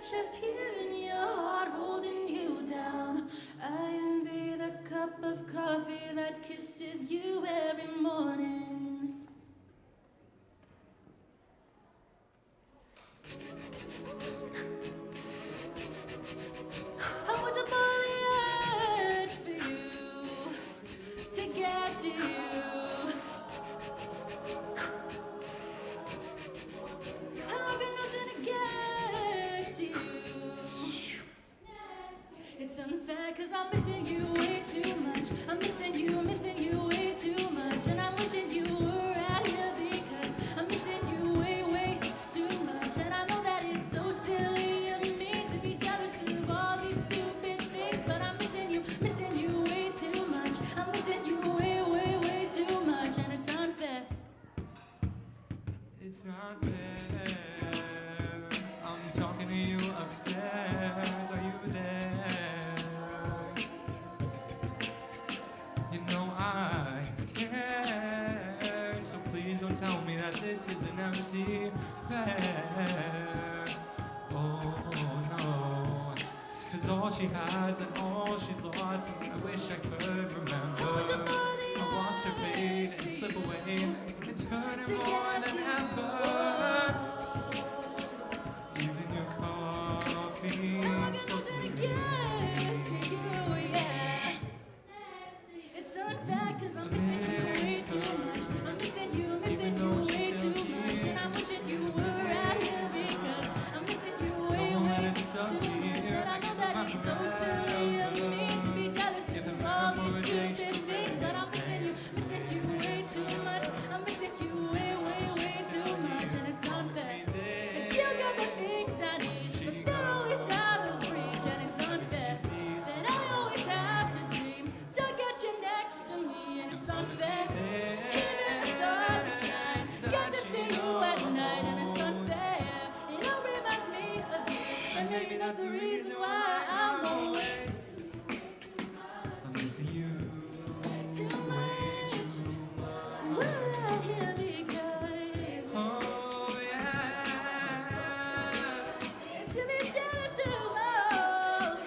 chest here and your heart holding you down. I envy the cup of coffee that kisses you every morning. I would jump on the edge for you to get to you. I'm looking nothing to get to you. It's unfair cause I'm missing you way too much. I'm missing you way too much. And I'm wishing you were out here because I'm missing you way too much. And I know that it's so silly of me to be jealous of all these stupid things, but I'm missing you way too much. I'm missing you way too much. And it's unfair. It's not fair. I'm talking to you upstairs. Are you there? You know I care. So please don't tell me that this is an empty affair. Oh no. Cause all she has and all she's lost, and I wish I could remember. I watch her fade and slip away. It's hurting more than ever. Even your coffee is close to me. It's unfair cause I'm missing you way too much. I'm missing you way too much. And I'm wishing you were out here because I'm missing you way too much. And I know that it's so silly of me to be jealous of all these stupid things, but I'm missing you way too much. I'm missing you way too much. And it's unfair. And you got the things I need, but they're always out of reach. And it's unfair that I always have to dream to get you next to me. And it's unfair. Even the stars that shine, get to see you at night. And it's unfair. It all reminds me of you, and maybe that's the reason why I'm always I'm missing you. too much. We're out here because Oh yeah. to be jealous of all.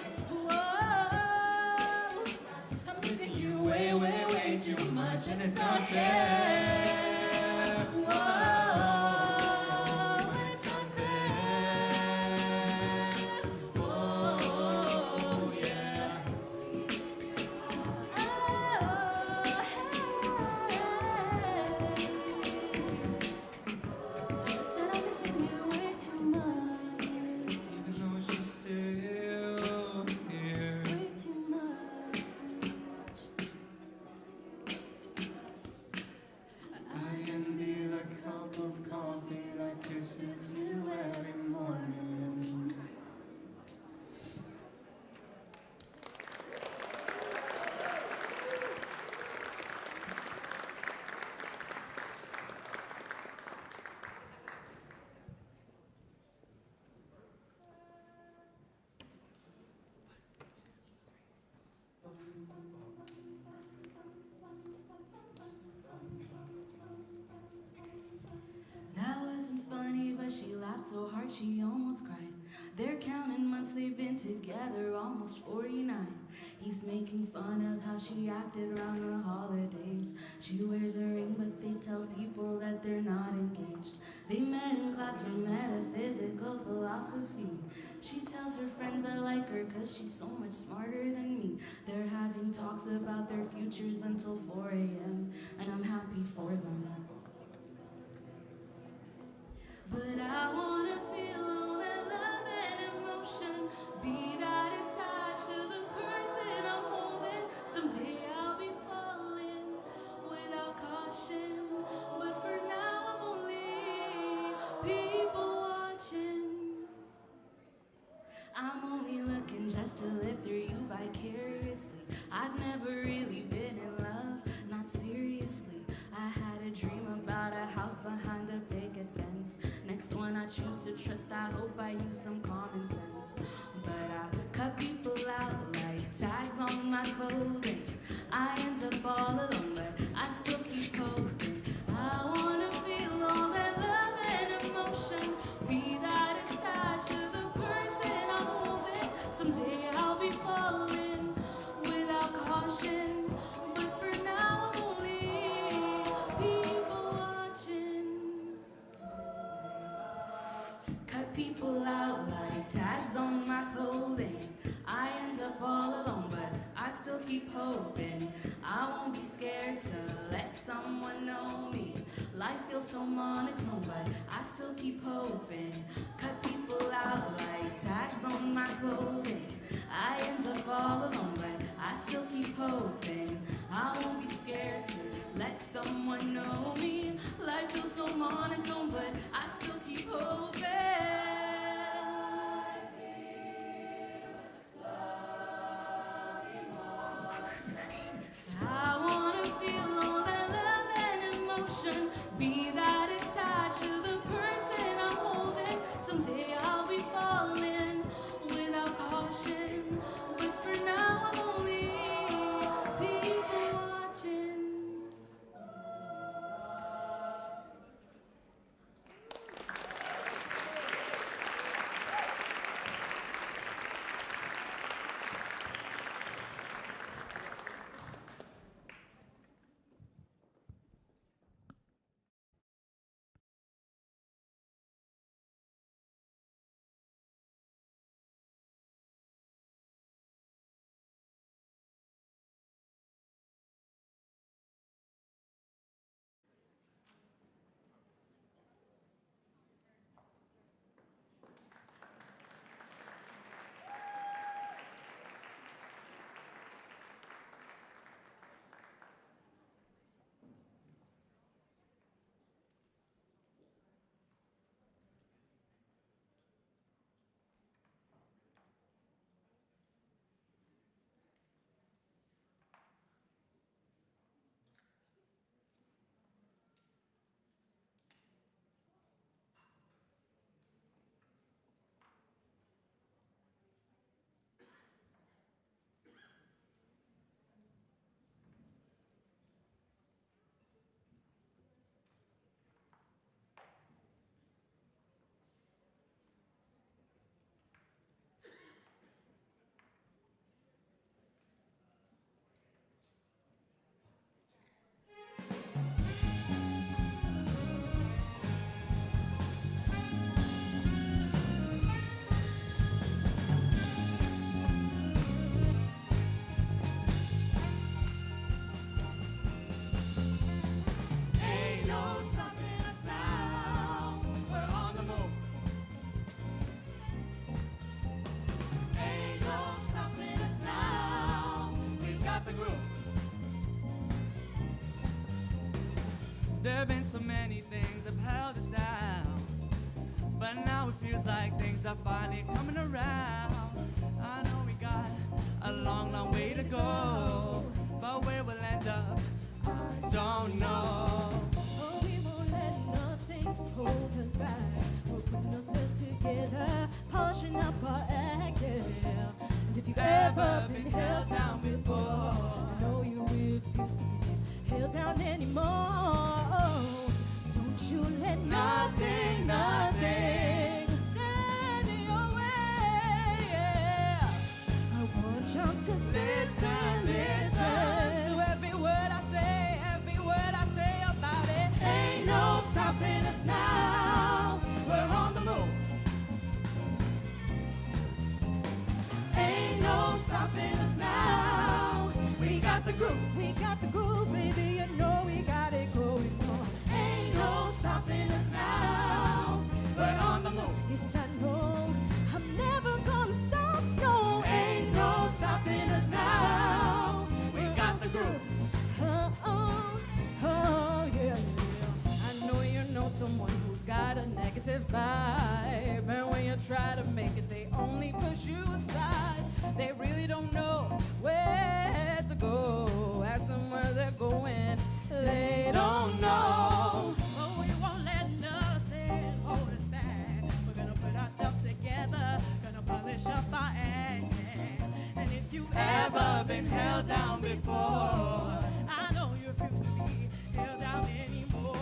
Whoa. I'm missing you way too much, and it's unfair. Whoa, and it's unfair. Whoa, yeah. I said I'm missing you way too much. Even though she's still here. Way too much. I envy the cup of coffee that kisses you every morning. That wasn't funny, but she laughed so hard she almost cried. They're counting months they've been together, almost 49. He's making fun of how she acted around the holidays. She wears a ring, but they tell people that they're not engaged. They met in class for metaphysical philosophy. She tells her friends I like her cause she's so much smarter than me. They're having talks about their futures until 4 a.m. and I'm happy for them. But I wanna feel all that love and emotion, be that attached to the person I'm holding. Someday I'll be falling without caution, but for now I'm only people watching. I'm only looking just to live through you vicariously. I've never really been in love, not seriously. I had a dream about a house behind a picket fence. Next one I choose to trust, I hope I use some common sense. But I cut people out like tags on my clothing. I end up all alone, but I still keep hoping. I wanna feel all that love and emotion, be that attached to the person Life feels so monotone, but I still keep hoping. Cut people out like tags on my clothing. I end up all alone, but I still keep hoping. I won't be scared to let someone know me. Life feels so monotone, but I still keep hoping. I wanna feel all that love and emotion. Be that attached to the person I'm holding. Someday I'll be falling without caution. But for now I'm only people watching. Ain't no stopping us now. We're on the move. Ain't no stopping us now. We've got the groove. There have been so many things that have held us down, but now it feels like things are finally coming around. I know we got a long, long way to go, but where we'll end up, I don't know. Oh, we won't let nothing hold us back. We're putting ourselves together, polishing up our act, yeah. And if you've ever been held down before, I know you refuse to be held down anymore. Don't you let nothing, nothing stand in your way, yeah. I want y'all to listen, listen to every word I say about it. Ain't no stopping us now. We're on the move. Ain't no stopping us now. We got the groove. We got the groove, baby, you know we got it going on. Ain't no stopping us now. We're on the move. Yes, I know, I'm never gonna stop, no. Ain't no stopping us now. We got the groove. Oh, yeah, yeah. I know you know someone who's got a negative vibe, and when you try to make it, they only push you aside. They really don't know where to go. Ask them where they're going. They don't know. Oh, we won't let nothing hold us back. We're gonna put ourselves together, gonna polish up our acts, yeah. And if you've ever been held down before, I know you refuse to be held down anymore.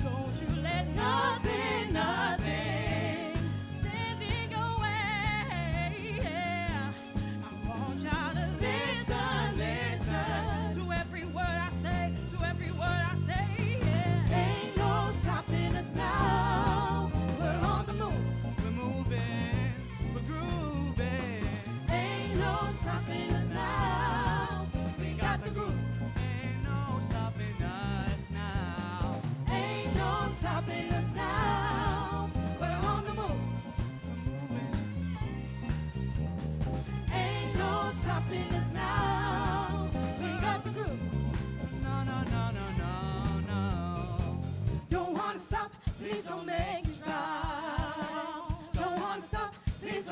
Don't you let nothing, nothing stand in your way, yeah. I want y'all to listen, listen to every word I say, yeah. Ain't no stopping us now. We're on the move. We're moving, we're grooving. Ain't no stopping us now.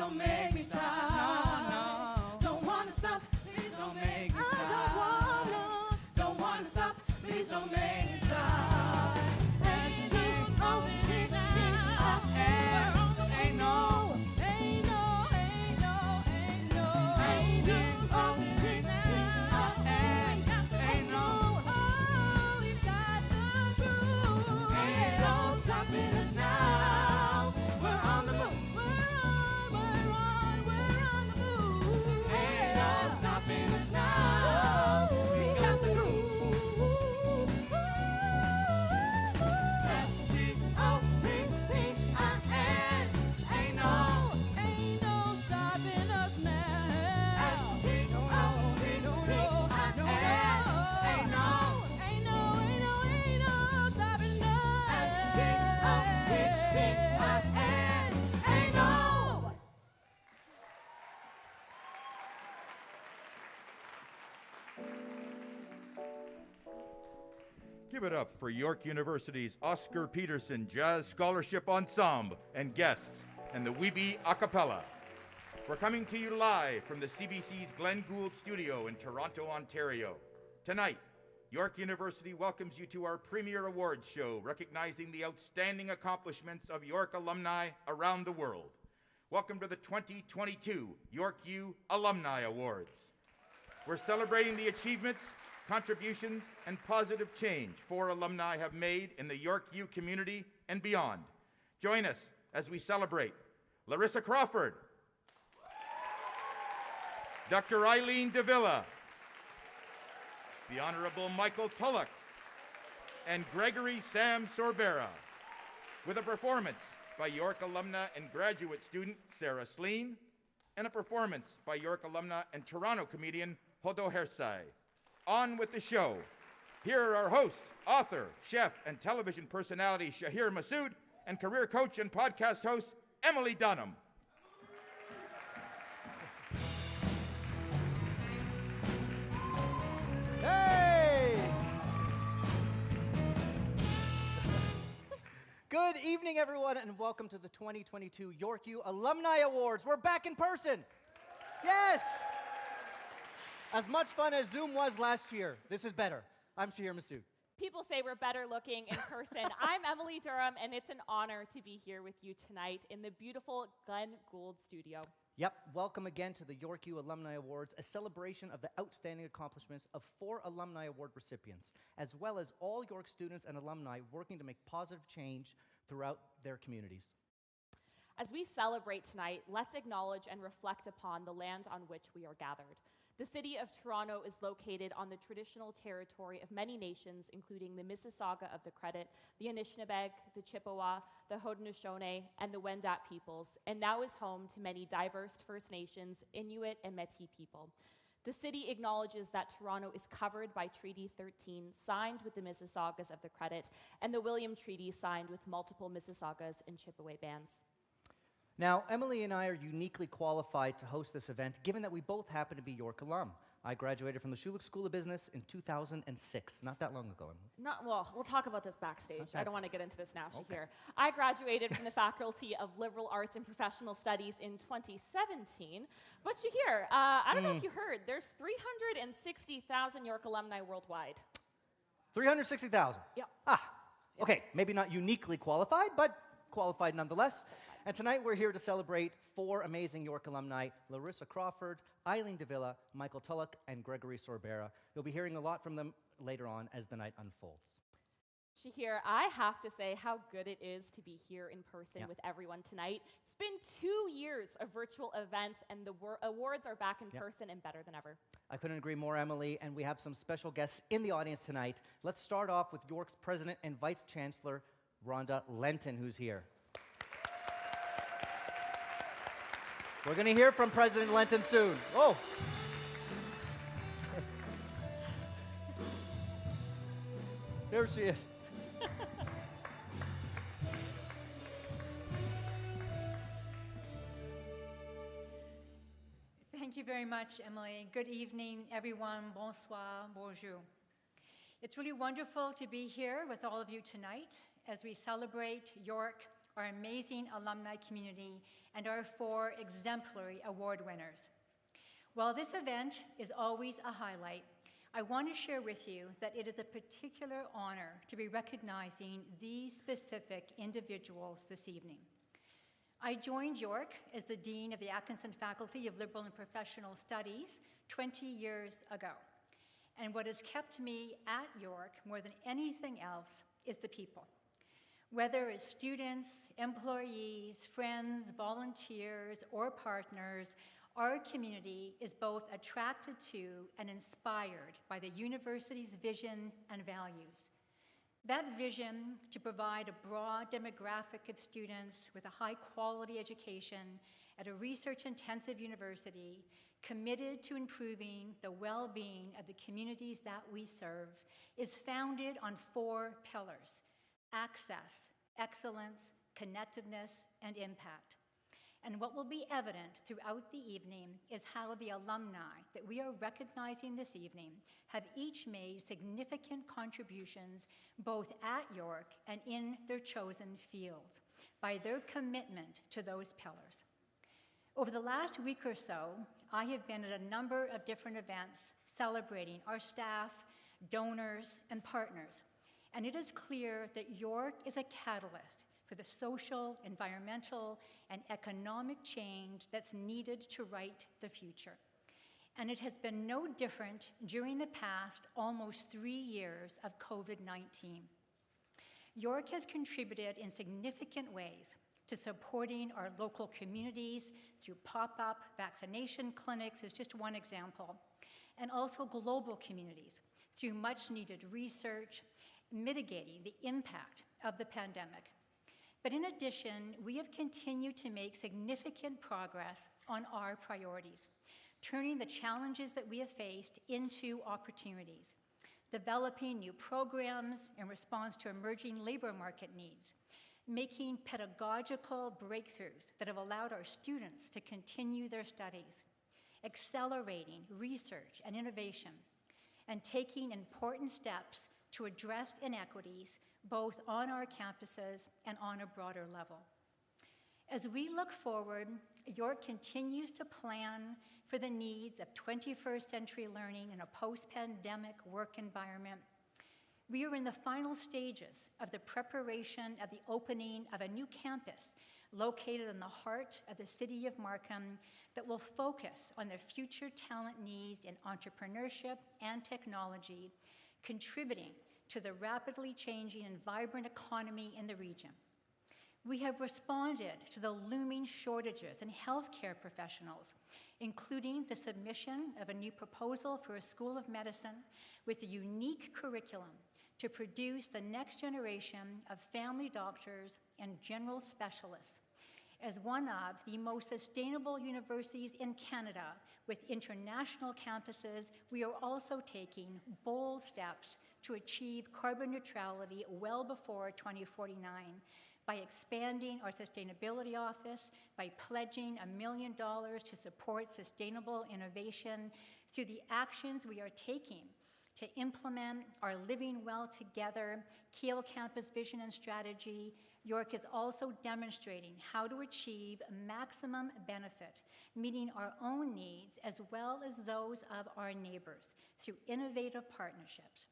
don't make me stop. Don't wanna stop, please don't make me stop. Don't wanna stop, please don't make me stop. Ain't no. Ain't no, ain't no, ain't no. Ain't no. Oh, we've got the groove. Ain't no stopping us now. We're on the move. We're on the move. Ain't no stopping us now. We got the groove. S-T-O-P-P-I-N. Ain't no stopping us now. S-T-O-P-P-I-N. Ain't no stopping us. S-T-O-P-P-I-N. Ain't no. Give it up for York University's Oscar Peterson Jazz Scholarship Ensemble and guests and the Weeby a cappella. We're coming to you live from the CBC's Glenn Gould studio in Toronto, Ontario. Tonight, York University welcomes you to our premier awards show recognizing the outstanding accomplishments of York alumni around the world. Welcome to the 2022 York U Alumni Awards. We're celebrating the achievements, contributions, and positive change 4 alumni have made in the York U community and beyond. Join us as we celebrate Larissa Crawford, Dr. Eileen Davila, the Honorable Michael Tulloch, and Gregory Sam Sorbera, with a performance by York alumna and graduate student Sarah Sleen, and a performance by York alumna and Toronto comedian Hodo Hersai. On with the show. Here are our hosts, author, chef, and television personality Shahir Massoud, and career coach and podcast host Emily Dunham. Hey! Good evening, everyone, and welcome to the 2022 York U Alumni Awards. We're back in person. Yes! As much fun as Zoom was last year, this is better. I'm Shahir Massoud. People say we're better looking in person. I'm Emily Durham, and it's an honor to be here with you tonight in the beautiful Glenn Gould studio. Yep, welcome again to the York U Alumni Awards, a celebration of the outstanding accomplishments of 4 Alumni Award recipients, as well as all York students and alumni working to make positive change throughout their communities. As we celebrate tonight, let's acknowledge and reflect upon the land on which we are gathered. The city of Toronto is located on the traditional territory of many nations, including the Mississauga of the Credit, the Anishinaabeg, the Chippewa, the Haudenosaunee, and the Wendat peoples, and now is home to many diverse First Nations, Inuit, and Métis people. The city acknowledges that Toronto is covered by Treaty 13, signed with the Mississaugas of the Credit, and the William Treaty, signed with multiple Mississaugas and Chippewa bands. Now, Emily and I are uniquely qualified to host this event, given that we both happen to be York alum. I graduated from the Schulich School of Business in 2006, not that long ago. Well, we'll talk about this backstage. Okay. I don't want to get into this now, Okay. Shahir. I graduated from the Faculty of Liberal Arts and Professional Studies in 2017. But Shahir, I don't know if you heard, there's 360,000 York alumni worldwide. 360,000? Yep. Okay, maybe not uniquely qualified, but qualified nonetheless. And tonight we're here to celebrate 4 amazing York alumni, Larissa Crawford, Eileen Davila, Michael Tulloch, and Gregory Sorbera. You'll be hearing a lot from them later on as the night unfolds. Shahir, I have to say how good it is to be here in person with everyone tonight. It's been 2 years of virtual events, and the awards are back in person and better than ever. I couldn't agree more, Emily, and we have some special guests in the audience tonight. Let's start off with York's President and Vice Chancellor, Rhonda Lenton, who's here. We're going to hear from President Lenton soon. Oh. There she is. Thank you very much, Emily. Good evening, everyone. Bonsoir, bonjour. It's really wonderful to be here with all of you tonight as we celebrate York our amazing alumni community, and our 4 exemplary award winners. While this event is always a highlight, I want to share with you that it is a particular honor to be recognizing these specific individuals this evening. I joined York as the Dean of the Atkinson Faculty of Liberal and Professional Studies 20 years ago. And what has kept me at York more than anything else is the people. Whether as students, employees, friends, volunteers, or partners, our community is both attracted to and inspired by the university's vision and values. That vision to provide a broad demographic of students with a high-quality education at a research-intensive university committed to improving the well-being of the communities that we serve is founded on 4 pillars: access, excellence, connectedness, and impact. And what will be evident throughout the evening is how the alumni that we are recognizing this evening have each made significant contributions both at York and in their chosen fields by their commitment to those pillars. Over the last week or so, I have been at a number of different events celebrating our staff, donors, and partners, and it is clear that York is a catalyst for the social, environmental, and economic change that's needed to write the future. And it has been no different during the past almost 3 years of COVID-19. York has contributed in significant ways to supporting our local communities through pop-up vaccination clinics is just one example, and also global communities through much-needed research, mitigating the impact of the pandemic. But in addition, we have continued to make significant progress on our priorities, turning the challenges that we have faced into opportunities, developing new programs in response to emerging labor market needs, making pedagogical breakthroughs that have allowed our students to continue their studies, accelerating research and innovation, and taking important steps to address inequities both on our campuses and on a broader level. As we look forward, York continues to plan for the needs of 21st century learning in a post-pandemic work environment. We are in the final stages of the preparation of the opening of a new campus located in the heart of the city of Markham that will focus on the future talent needs in entrepreneurship and technology, contributing to the rapidly changing and vibrant economy in the region. We have responded to the looming shortages in healthcare professionals, including the submission of a new proposal for a School of Medicine with a unique curriculum to produce the next generation of family doctors and general specialists. As one of the most sustainable universities in Canada with international campuses, we are also taking bold steps to achieve carbon neutrality well before 2049 by expanding our sustainability office, by pledging $1 million to support sustainable innovation through the actions we are taking to implement our Living Well Together Kiel Campus vision and strategy. York is also demonstrating how to achieve maximum benefit, meeting our own needs as well as those of our neighbors through innovative partnerships.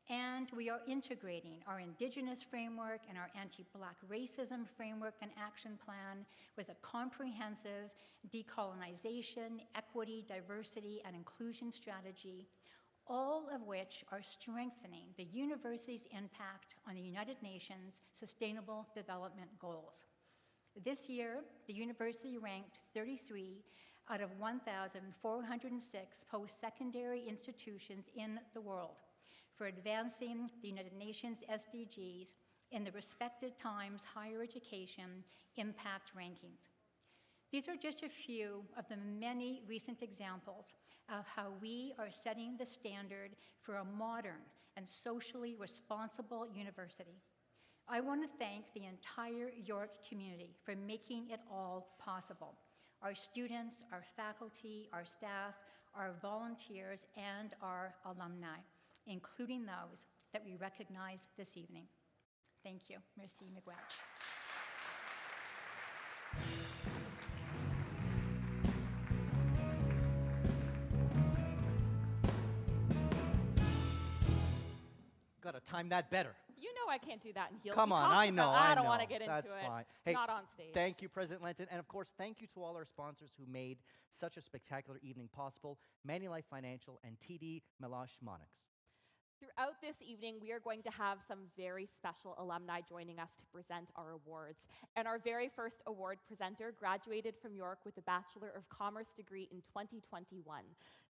And we are integrating our Indigenous framework and our anti-Black racism framework and action plan with a comprehensive decolonization, equity, diversity, and inclusion strategy, all of which are strengthening the university's impact on the United Nations Sustainable Development Goals. This year, the university ranked 33 out of 1,406 post-secondary institutions in the world for advancing the United Nations SDGs in the respected Times Higher Education Impact Rankings. These are just a few of the many recent examples of how we are setting the standard for a modern and socially responsible university. I want to thank the entire York community for making it all possible. Our students, our faculty, our staff, our volunteers, and our alumni, including those that we recognize this evening. Thank you. Merci, miigwech. time that better. You know I can't do that in heels. Come We on, talked I know, about- I I don't know. want to get into That's it. fine. Hey, Not on stage. Thank you, President Lenton. And of course, thank you to all our sponsors who made such a spectacular evening possible. Manulife Financial and TD Meloche Monix. Throughout this evening, we are going to have some very special alumni joining us to present our awards. And our very first award presenter graduated from York with a Bachelor of Commerce degree in 2021.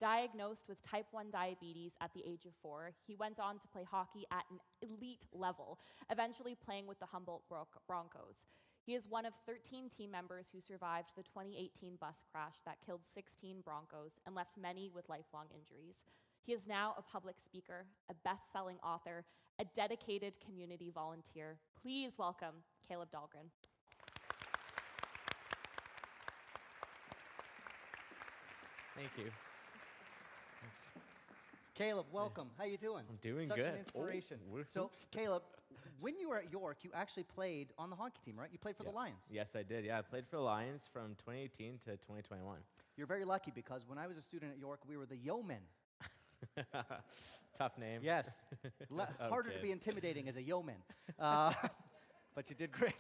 Diagnosed with type 1 diabetes at the age of 4, he went on to play hockey at an elite level, eventually playing with the Humboldt Broncos. He is one of 13 team members who survived the 2018 bus crash that killed 16 Broncos and left many with lifelong injuries. He is now a public speaker, a best-selling author, a dedicated community volunteer. Please welcome Caleb Dahlgren. Thank you. Caleb, welcome. How you doing? I'm doing Such good. an inspiration. Oh, So, Caleb, when you were at York, you actually played on the hockey team, right? You played for the Lions. Yes, I did. Yeah, I played for the Lions from 2018 to 2021. You're very lucky because when I was a student at York, we were the yeomen. Tough name. Yes. Harder to Okay. be intimidating as a yeoman. But you did great.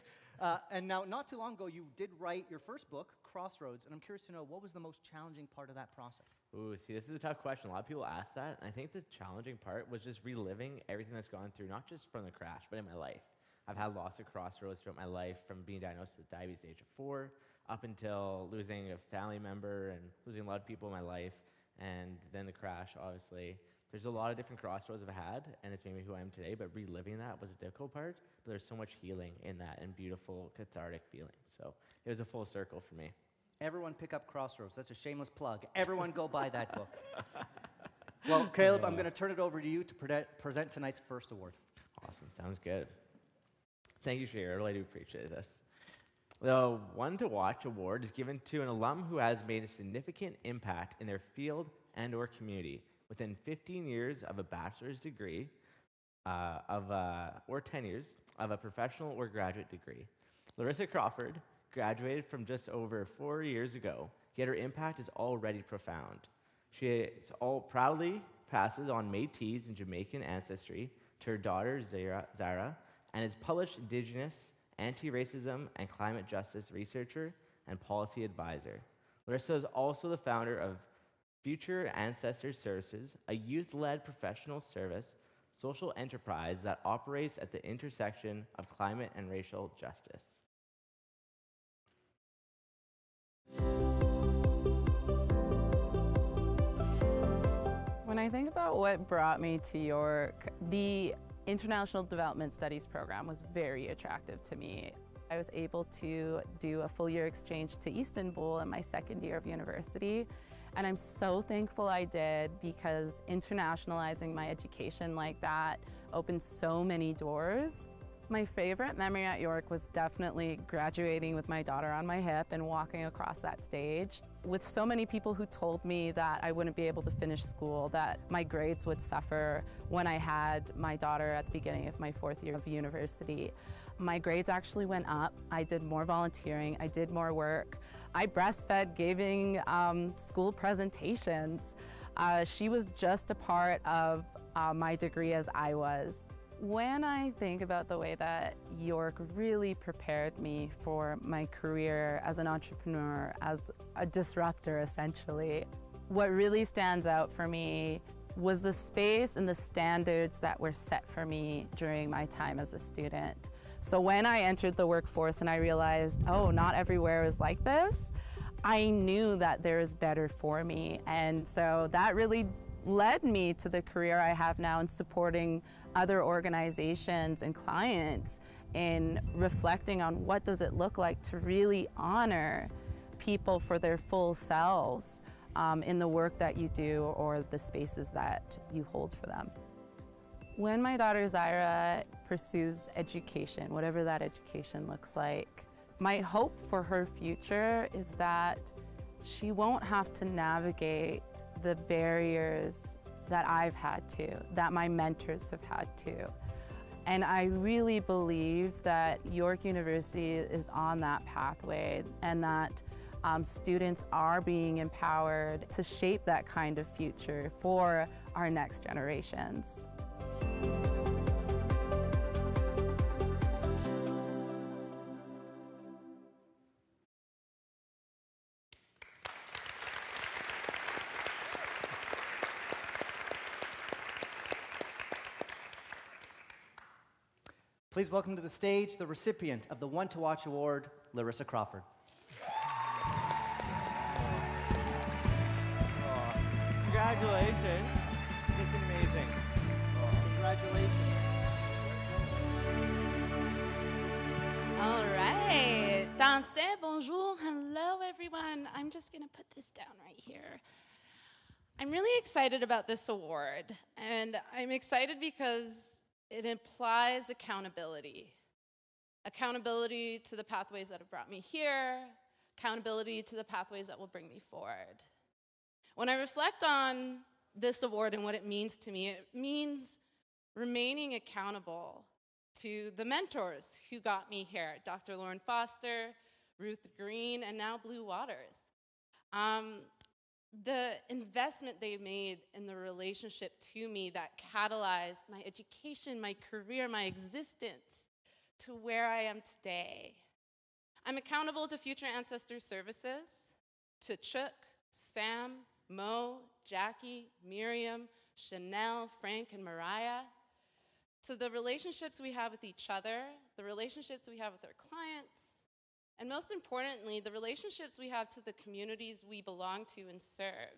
And now, not too long ago, you did write your first book, Crossroads, and I'm curious to know, what was the most challenging part of that process? Ooh, see, this is a tough question. A lot of people ask that, and I think the challenging part was just reliving everything that's gone through, not just from the crash, but in my life. I've had lots of crossroads throughout my life, from being diagnosed with diabetes at the age of 4, up until losing a family member and losing a lot of people in my life, and then the crash, obviously. There's a lot of different crossroads I've had, and it's made me who I am today, but reliving that was a difficult part, but there's so much healing in that and beautiful, cathartic feeling. So it was a full circle for me. Everyone pick up Crossroads. That's a shameless plug. Everyone go buy that book. Well, Caleb, I'm going to turn it over to you to present tonight's first award. Awesome, sounds good. Thank you, Shay. I really do appreciate this. The One to Watch award is given to an alum who has made a significant impact in their field and or community within 15 years of a bachelor's degree or 10 years of a professional or graduate degree. Larissa Crawford graduated from just over 4 years ago, yet her impact is already profound. She proudly passes on Métis and Jamaican ancestry to her daughter, Zara, and is published Indigenous, anti-racism, and climate justice researcher and policy advisor. Larissa is also the founder of Future Ancestors Services, a youth-led professional service social enterprise that operates at the intersection of climate and racial justice. When I think about what brought me to York, the International Development Studies program was very attractive to me. I was able to do a full-year exchange to Istanbul in my second year of university, and I'm so thankful I did, because internationalizing my education like that opened so many doors. My favorite memory at York was definitely graduating with my daughter on my hip and walking across that stage. With so many people who told me that I wouldn't be able to finish school, that my grades would suffer when I had my daughter at the beginning of my 4th year of university. My grades actually went up. I did more volunteering, I did more work. I breastfed, giving school presentations. She was just a part of my degree as I was. When I think about the way that York really prepared me for my career as an entrepreneur, as a disruptor essentially, what really stands out for me was the space and the standards that were set for me during my time as a student. So when I entered the workforce and I realized, oh, not everywhere is like this, I knew that there is better for me. And so that really led me to the career I have now in supporting other organizations and clients in reflecting on what does it look like to really honor people for their full selves in the work that you do or the spaces that you hold for them. When my daughter Zyra pursues education, whatever that education looks like, my hope for her future is that she won't have to navigate the barriers that I've had to, that my mentors have had to. And I really believe that York University is on that pathway, and that students are being empowered to shape that kind of future for our next generations. Please welcome to the stage the recipient of the One to Watch Award, Larissa Crawford. Congratulations. Looking amazing. Congratulations. All right. Dansez, bonjour, hello everyone. I'm just going to put this down right here. I'm really excited about this award, and I'm excited because it implies accountability. Accountability to the pathways that have brought me here, accountability to the pathways that will bring me forward. When I reflect on this award and what it means to me, it means remaining accountable to the mentors who got me here, Dr. Lauren Foster, Ruth Green, and now Blue Waters. The investment they made in the relationship to me that catalyzed my education, my career, my existence to where I am today. I'm accountable to Future Ancestors Services, to Chuck, Sam, Mo, Jackie, Miriam, Chanel, Frank, and Mariah, to the relationships we have with each other, the relationships we have with our clients, and most importantly, the relationships we have to the communities we belong to and serve,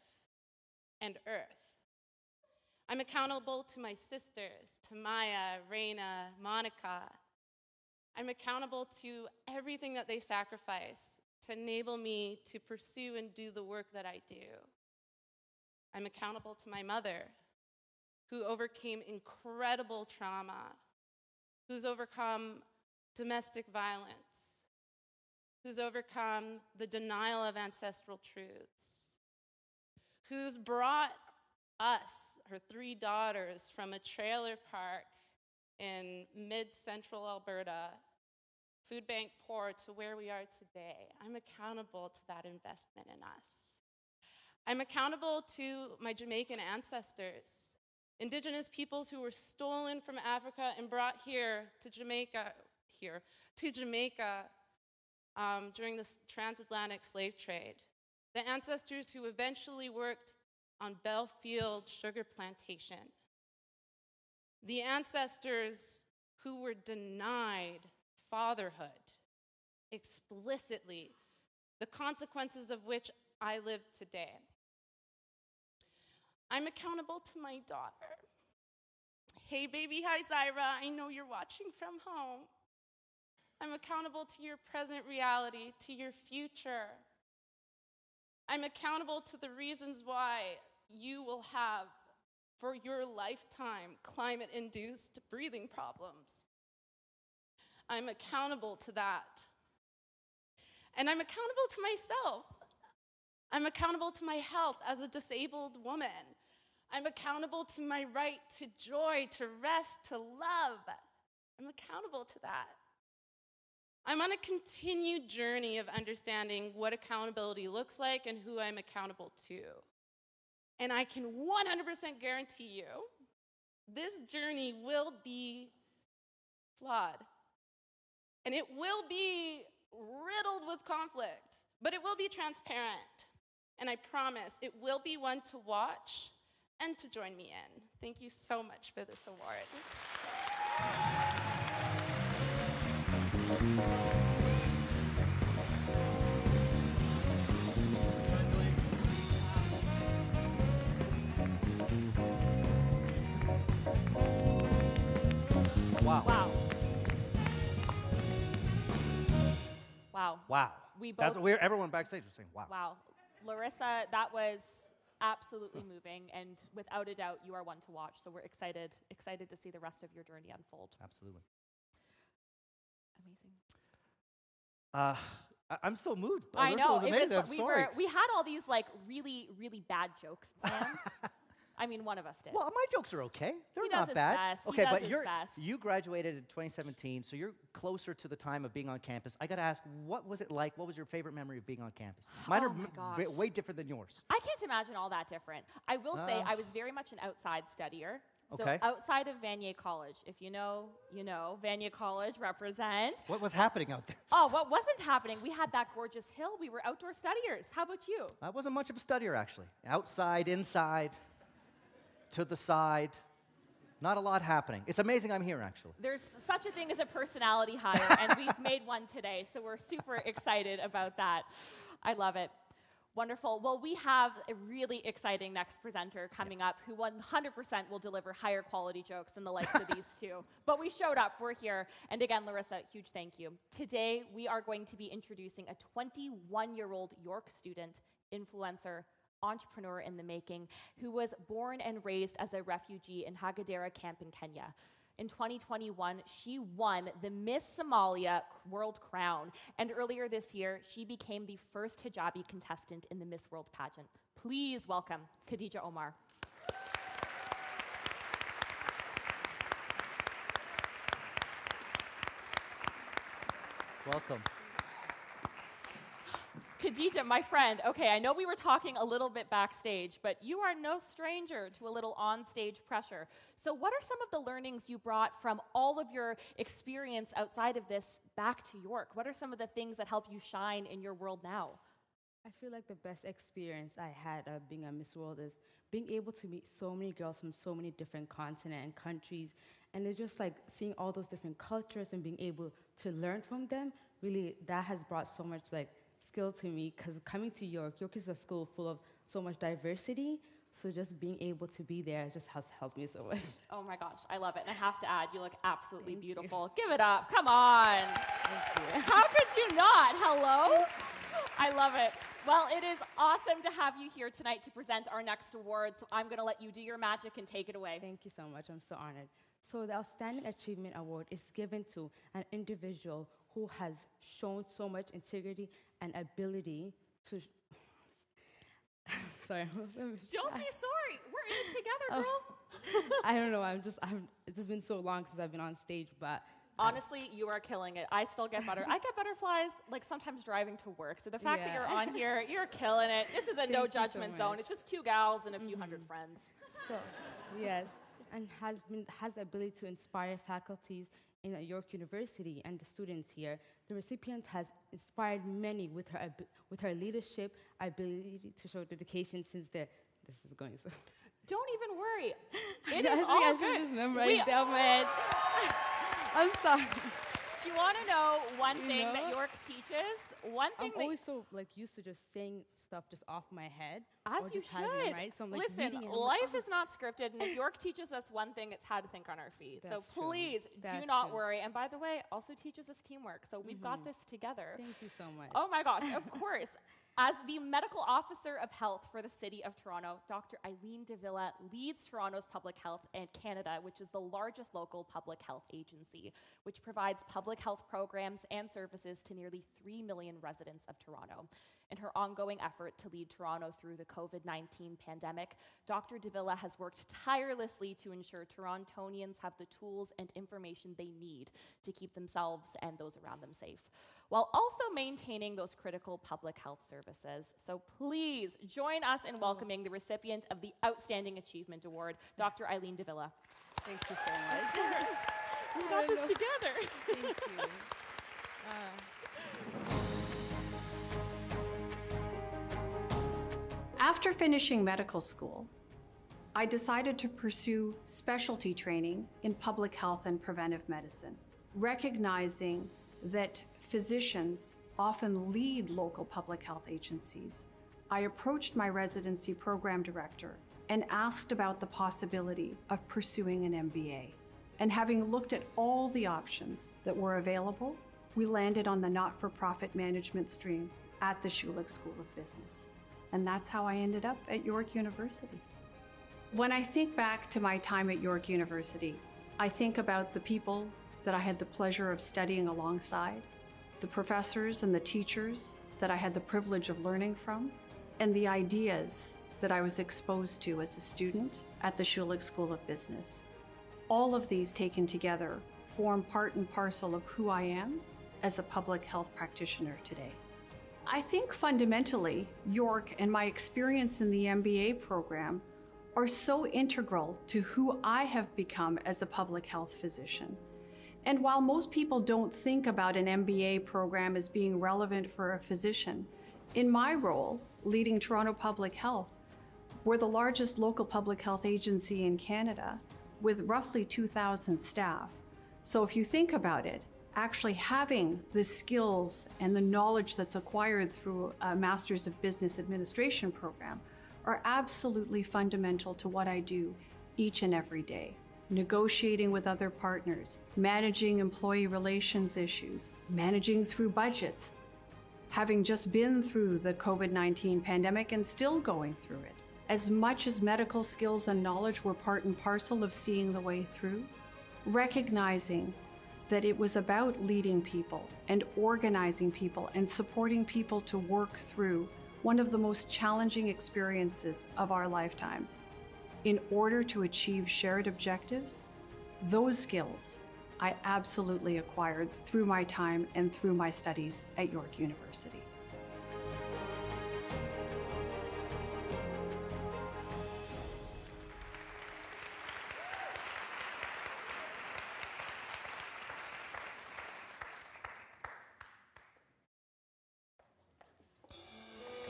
and Earth. I'm accountable to my sisters, to Maya, Reina, Monica. I'm accountable to everything that they sacrifice to enable me to pursue and do the work that I do. I'm accountable to my mother, who overcame incredible trauma, who's overcome domestic violence, who's overcome the denial of ancestral truths, who's brought us, her 3 daughters, from a trailer park in mid-central Alberta, food bank poor, to where we are today. I'm accountable to that investment in us. I'm accountable to my Jamaican ancestors, Indigenous peoples who were stolen from Africa and brought here to Jamaica, during the transatlantic slave trade. The ancestors who eventually worked on Belfield sugar plantation. The ancestors who were denied fatherhood explicitly, the consequences of which I live today. I'm accountable to my daughter. Hey baby, hi Zyra, I know you're watching from home. I'm accountable to your present reality, to your future. I'm accountable to the reasons why you will have, for your lifetime, climate-induced breathing problems. I'm accountable to that. And I'm accountable to myself. I'm accountable to my health as a disabled woman. I'm accountable to my right to joy, to rest, to love. I'm accountable to that. I'm on a continued journey of understanding what accountability looks like and who I'm accountable to. And I can 100% guarantee you, this journey will be flawed. And it will be riddled with conflict, but it will be transparent. And I promise it will be one to watch and to join me in. Thank you so much for this award. Wow. Wow. Wow. Wow. We That's both- what everyone backstage was saying, wow. Wow. Larissa, that was absolutely moving, and without a doubt, you are one to watch. So we're excited to see the rest of your journey unfold. Absolutely. Amazing. I'm so moved. I Larissa know. was amazing. I'm sorry. We had all these like really, really bad jokes planned. I mean, one of us did. Well, my jokes are okay. They're He does not his bad. best. He Okay, does but his best. you graduated in 2017, so you're closer to the time of being on campus. I got to ask, what was it like? What was your favorite memory of being on campus? Mine Oh are my gosh. way different than yours. I can't imagine all that different. I will say I was very much an outside studier. So Okay. outside of Vanier College, if you know, you know, Vanier College represent. What was happening out there? Oh, what wasn't happening? We had that gorgeous hill. We were outdoor studiers. How about you? I wasn't much of a studier, actually. Outside, inside, to the side. Not a lot happening. It's amazing I'm here, actually. There's such a thing as a personality hire, and we've made one today, so we're super excited about that. I love it. Wonderful. Well, we have a really exciting next presenter coming up who 100% will deliver higher quality jokes than the likes of these two. But we showed up, we're here. And again, Larissa, huge thank you. Today, we are going to be introducing a 21-year-old York student, influencer, entrepreneur in the making, who was born and raised as a refugee in Hagadera camp in Kenya. In 2021, she won the Miss Somalia World Crown, and earlier this year, she became the first hijabi contestant in the Miss World pageant. Please welcome Khadija Omar. Welcome. Khadija, my friend, okay, I know we were talking a little bit backstage, but you are no stranger to a little on-stage pressure. So what are some of the learnings you brought from all of your experience outside of this back to York? What are some of the things that help you shine in your world now? I feel like the best experience I had of being a Miss World is being able to meet so many girls from so many different continents and countries, and it's just like seeing all those different cultures and being able to learn from them. Really, that has brought so much like skill to me, because coming to York is a school full of so much diversity, so just being able to be there just has helped me so much. Oh my gosh, I love it. And I have to add, you look absolutely beautiful. Give it up, come on. Thank you. How could you not? Hello? I love it. Well, it is awesome to have you here tonight to present our next award, so I'm gonna let you do your magic and take it away. Thank you so much, I'm so honored. So the Outstanding Achievement Award is given to an individual who has shown so much integrity and ability to... Sorry, Don't be sorry. We're in it together, girl. I don't know. It's just been so long since I've been on stage, but honestly, you are killing it. I still get I get butterflies like sometimes driving to work. So the fact that you're on here, you're killing it. This is a no judgment zone. It's just two gals and a few hundred friends. So yes, and has the ability to inspire faculties in York University and the students here. The recipient has inspired many with her leadership, ability to show dedication since this is going so. Don't even worry. It is all I good. should just memorize down my head. I'm sorry. Do you want to know one thing that York teaches? One thing I'm always so used to just saying stuff just off my head. As you should. So I'm, listen, life is not scripted, and if York teaches us one thing, it's how to think on our feet. So please do not worry. And by the way, also teaches us teamwork. So we've got this together. Thank you so much. Oh my gosh, of course. As the medical officer of health for the City of Toronto, Dr. Eileen de Villa leads Toronto's Public Health in Canada, which is the largest local public health agency, which provides public health programs and services to nearly 3 million residents of Toronto. In her ongoing effort to lead Toronto through the COVID-19 pandemic, Dr. de Villa has worked tirelessly to ensure Torontonians have the tools and information they need to keep themselves and those around them safe, while also maintaining those critical public health services. So please join us in welcoming the recipient of the Outstanding Achievement Award, Dr. Eileen de Villa. Thank you so much. We got this together. Thank you. After finishing medical school, I decided to pursue specialty training in public health and preventive medicine, recognizing that physicians often lead local public health agencies. I approached my residency program director and asked about the possibility of pursuing an MBA. And having looked at all the options that were available, we landed on the not-for-profit management stream at the Schulich School of Business. And that's how I ended up at York University. When I think back to my time at York University, I think about the people that I had the pleasure of studying alongside, the professors and the teachers that I had the privilege of learning from, and the ideas that I was exposed to as a student at the Schulich School of Business. All of these taken together form part and parcel of who I am as a public health practitioner today. I think fundamentally, York and my experience in the MBA program are so integral to who I have become as a public health physician. And while most people don't think about an MBA program as being relevant for a physician, in my role, leading Toronto Public Health, we're the largest local public health agency in Canada. with roughly 2,000 staff. So if you think about it, actually having the skills and the knowledge that's acquired through a Master's of Business Administration program are absolutely fundamental to what I do each and every day. Negotiating with other partners, managing employee relations issues, managing through budgets, having just been through the COVID-19 pandemic and still going through it. As much as medical skills and knowledge were part and parcel of seeing the way through, recognizing that it was about leading people and organizing people and supporting people to work through one of the most challenging experiences of our lifetimes in order to achieve shared objectives, those skills I absolutely acquired through my time and through my studies at York University.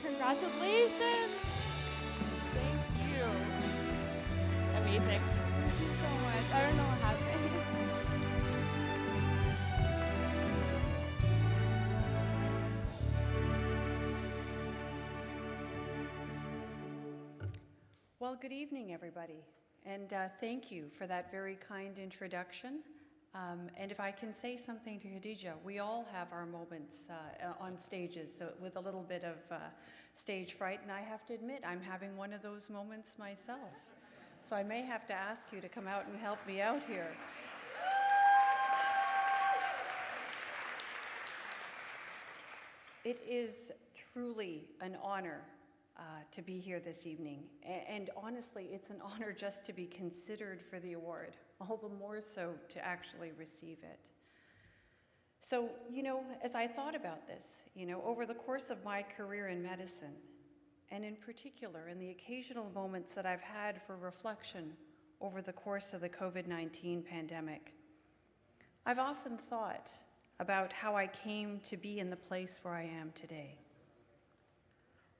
Congratulations! Thank you. Amazing. Thank you so much. I don't know what happened. Well, good evening, everybody, and thank you for that very kind introduction. And if I can say something to Khadija, we all have our moments on stages so with a little bit of stage fright, and I have to admit I'm having one of those moments myself. So I may have to ask you to come out and help me out here. It is truly an honor to be here this evening. And honestly, it's an honor just to be considered for the award, all the more so to actually receive it. So, as I thought about this, over the course of my career in medicine, and in particular in the occasional moments that I've had for reflection over the course of the COVID-19 pandemic, I've often thought about how I came to be in the place where I am today.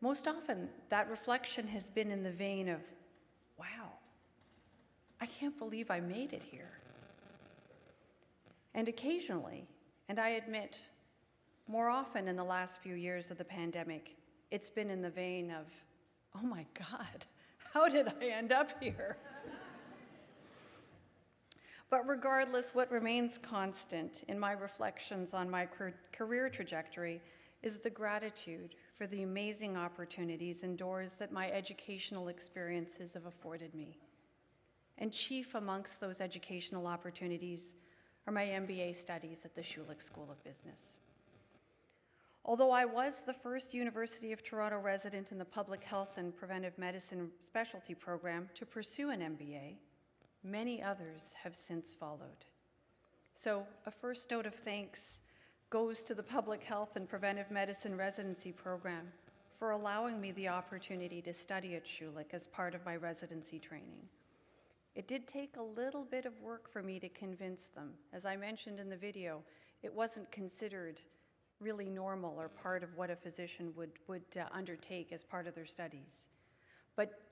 Most often, that reflection has been in the vein of, wow, I can't believe I made it here. And occasionally, and I admit, more often in the last few years of the pandemic, it's been in the vein of, oh my God, how did I end up here? But regardless, what remains constant in my reflections on my career trajectory is the gratitude for the amazing opportunities and doors that my educational experiences have afforded me. And chief amongst those educational opportunities are my MBA studies at the Schulich School of Business. Although I was the first University of Toronto resident in the Public Health and Preventive Medicine specialty program to pursue an MBA, many others have since followed. So a first note of thanks goes to the Public Health and Preventive Medicine residency program for allowing me the opportunity to study at Schulich as part of my residency training. It did take a little bit of work for me to convince them. As I mentioned in the video, it wasn't considered really normal or part of what a physician would undertake as part of their studies. But,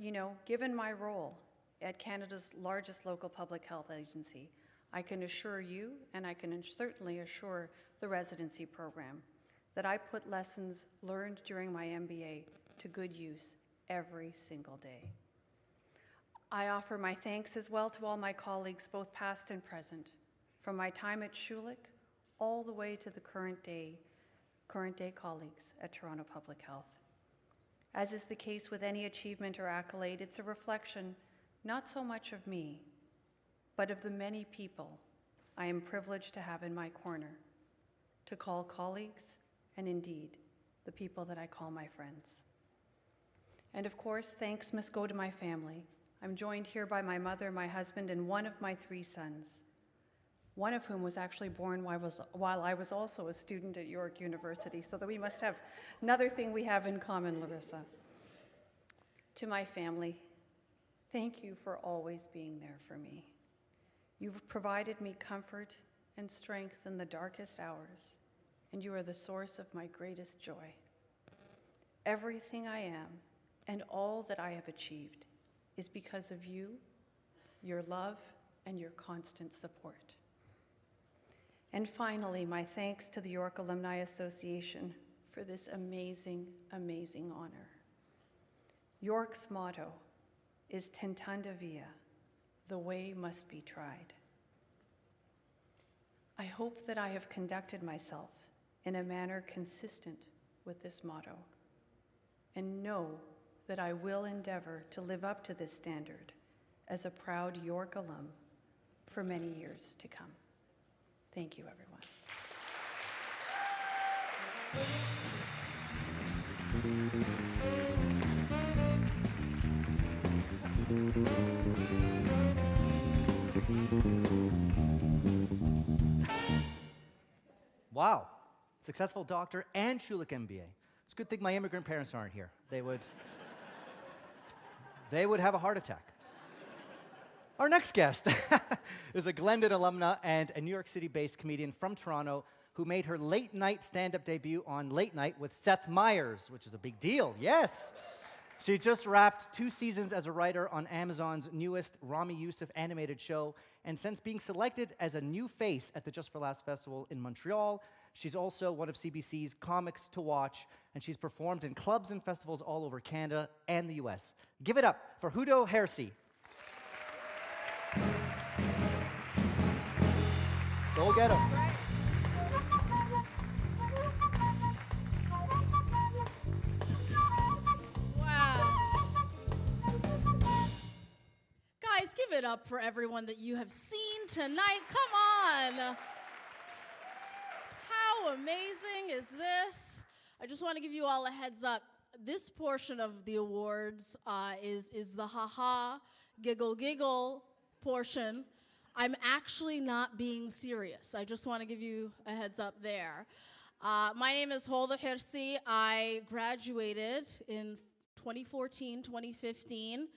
given my role at Canada's largest local public health agency, I can assure you, and I can certainly assure the residency program, that I put lessons learned during my MBA to good use every single day. I offer my thanks as well to all my colleagues, both past and present, from my time at Schulich all the way to the current day colleagues at Toronto Public Health. As is the case with any achievement or accolade, it's a reflection not so much of me, but of the many people I am privileged to have in my corner, to call colleagues, and indeed, the people that I call my friends. And of course, thanks must go to my family. I'm joined here by my mother, my husband, and one of my 3 sons, one of whom was actually born while I was also a student at York University, so that we must have another thing we have in common, Larissa. To my family, thank you for always being there for me. You've provided me comfort and strength in the darkest hours, and you are the source of my greatest joy. Everything I am and all that I have achieved is because of you, your love, and your constant support. And finally, my thanks to the York Alumni Association for this amazing, amazing honor. York's motto is Tentanda Via, the way must be tried. I hope that I have conducted myself in a manner consistent with this motto, and know that I will endeavor to live up to this standard as a proud York alum for many years to come. Thank you, everyone. Wow. Successful doctor and Schulich MBA. It's a good thing my immigrant parents aren't here. They would have a heart attack. Our next guest is a Glendon alumna and a New York City-based comedian from Toronto who made her late-night stand-up debut on Late Night with Seth Meyers, which is a big deal, yes. She just wrapped 2 seasons as a writer on Amazon's newest Rami Youssef animated show, and since being selected as a new face at the Just for Laughs Festival in Montreal, she's also one of CBC's comics to watch, and she's performed in clubs and festivals all over Canada and the US. Give it up for Hudo Hersey. Go get him. Wow. Guys, give it up for everyone that you have seen tonight. Come on. How amazing is this? I just want to give you all a heads up. This portion of the awards is the ha-ha, giggle portion. I'm actually not being serious. I just want to give you a heads up there. My name is Hudo Hersey. I graduated in 2014, 2015.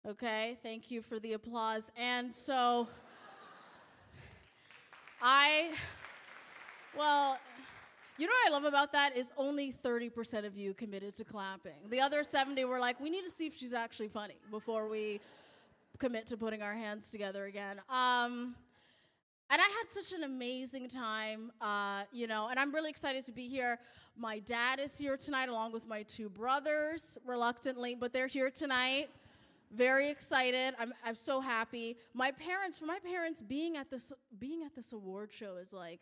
Okay, thank you for the applause. And so, well, you know what I love about that is only 30% of you committed to clapping. The other 70 were like, we need to see if she's actually funny before we commit to putting our hands together again. And I had such an amazing time, and I'm really excited to be here. My dad is here tonight along with my 2 brothers, reluctantly, but they're here tonight. Very excited. I'm so happy. For my parents, being at this award show is like,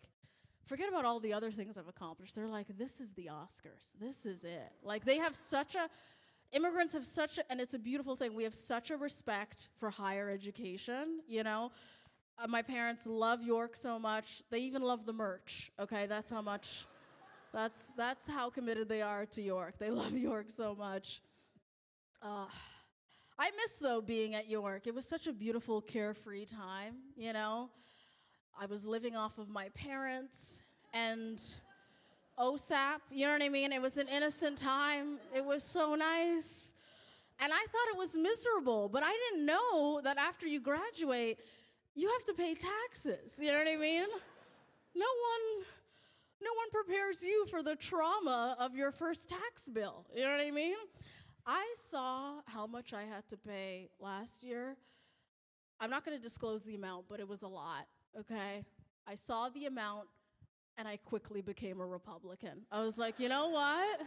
forget about all the other things I've accomplished. They're like, this is the Oscars. This is it. Like, they have immigrants have and it's a beautiful thing, we have such a respect for higher education, my parents love York so much, they even love the merch, okay? That's how committed they are to York. They love York so much. I miss, though, being at York. It was such a beautiful, carefree time, I was living off of my parents and OSAP, you know what I mean? It was an innocent time. It was so nice. And I thought it was miserable, but I didn't know that after you graduate, you have to pay taxes, you know what I mean? No one prepares you for the trauma of your first tax bill, you know what I mean? I saw how much I had to pay last year. I'm not gonna disclose the amount, but it was a lot, okay? I saw the amount, and I quickly became a Republican. I was like, you know what?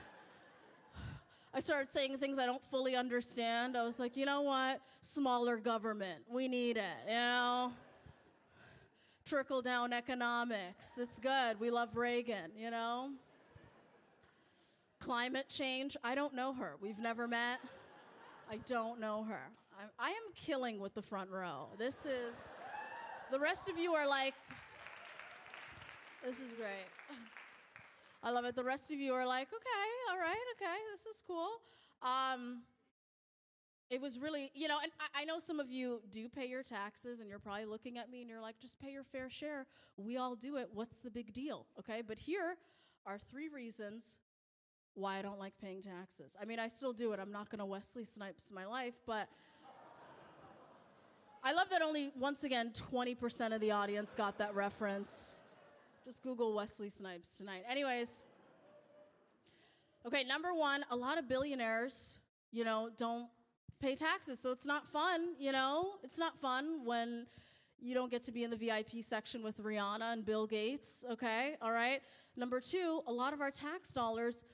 I started saying things I don't fully understand. I was like, you know what? Smaller government, we need it, Trickle-down economics, it's good. We love Reagan, Climate change, I don't know her. We've never met. I don't know her. I am killing with the front row. The rest of you are like, this is great. I love it. The rest of you are like, okay, all right, okay, this is cool. It was really, and I know some of you do pay your taxes, and you're probably looking at me and you're like, just pay your fair share. We all do it. What's the big deal? Okay, but here are 3 reasons why I don't like paying taxes. I mean, I still do it. I'm not going to Wesley Snipes my life, but I love that only, once again, 20% of the audience got that reference. Just Google Wesley Snipes tonight. Anyways, okay, number 1, a lot of billionaires, don't pay taxes, so it's not fun, It's not fun when, You don't get to be in the VIP section with Rihanna and Bill Gates, okay? All right? Number two, a lot of our tax dollars,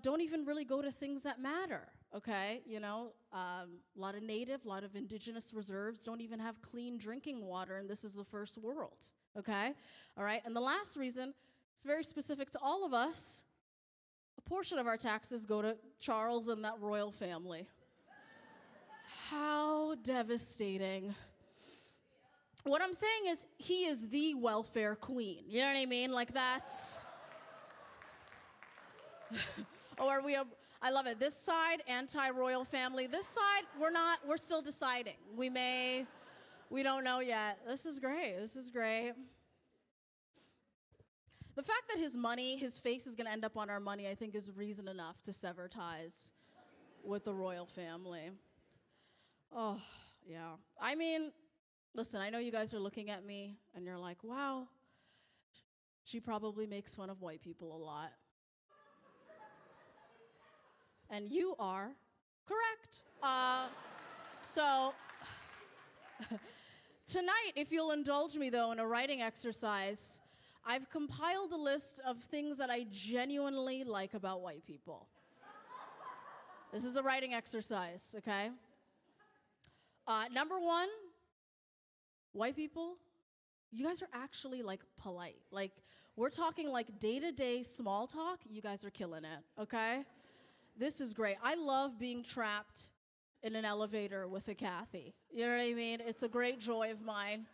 don't even really go to things that matter, okay? A lot of native, a lot of indigenous reserves don't even have clean drinking water, and this is the first world, okay? All right? And the last reason, it's very specific to all of us, a portion of our taxes go to Charles and that royal family. How devastating. What I'm saying is, he is the welfare queen. You know what I mean? Like, that's... Oh, I love it. This side, anti-royal family. This side, we're still deciding. We don't know yet. This is great. The fact that his face is gonna end up on our money, I think is reason enough to sever ties with the royal family. Oh, yeah. I mean, listen, I know you guys are looking at me and you're like, wow, she probably makes fun of white people a lot. And you are correct. So tonight, if you'll indulge me though in a writing exercise, I've compiled a list of things that I genuinely like about white people. This is a writing exercise, okay? Number one, white people, you guys are actually like polite. Like, we're talking like day-to-day small talk, you guys are killing it, okay? This is great. I love being trapped in an elevator with a Kathy. You know what I mean? It's a great joy of mine.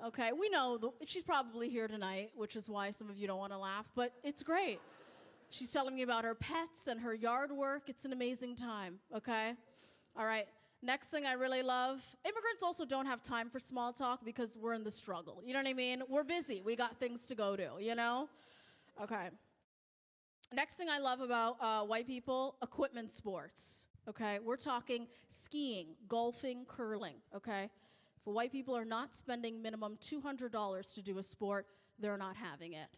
Okay, we know she's probably here tonight, which is why some of you don't want to laugh, but it's great. She's telling me about her pets and her yard work. It's an amazing time, okay? All right, next thing I really love, immigrants also don't have time for small talk because we're in the struggle. You know what I mean? We're busy. We got things to go to, you know? Okay. Next thing I love about white people, equipment sports, okay? We're talking skiing, golfing, curling, okay? If white people are not spending minimum $200 to do a sport, they're not having it,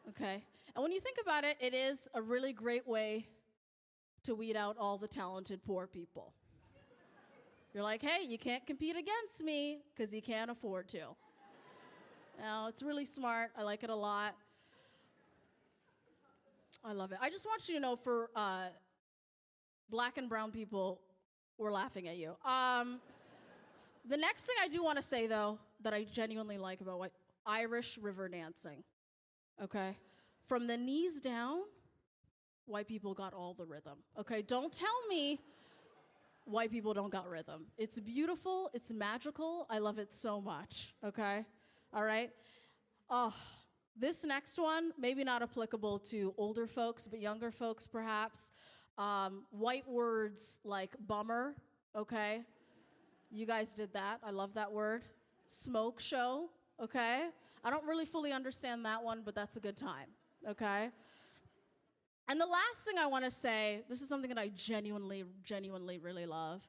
okay? And when you think about it, it is a really great way to weed out all the talented poor people. You're like, hey, you can't compete against me because you can't afford to. Now, it's really smart. I like it a lot. I love it. I just want you to know, for black and brown people, we're laughing at you. The next thing I do want to say, though, that I genuinely like about Irish river dancing, okay? From the knees down, white people got all the rhythm, okay? Don't tell me white people don't got rhythm. It's beautiful. It's magical. I love it so much, okay? All right? Oh. This next one, maybe not applicable to older folks, but younger folks perhaps. White words like bummer, okay? You guys did that. I love that word. Smoke show, okay? I don't really fully understand that one, but that's a good time, okay? And the last thing I want to say, this is something that I genuinely really love,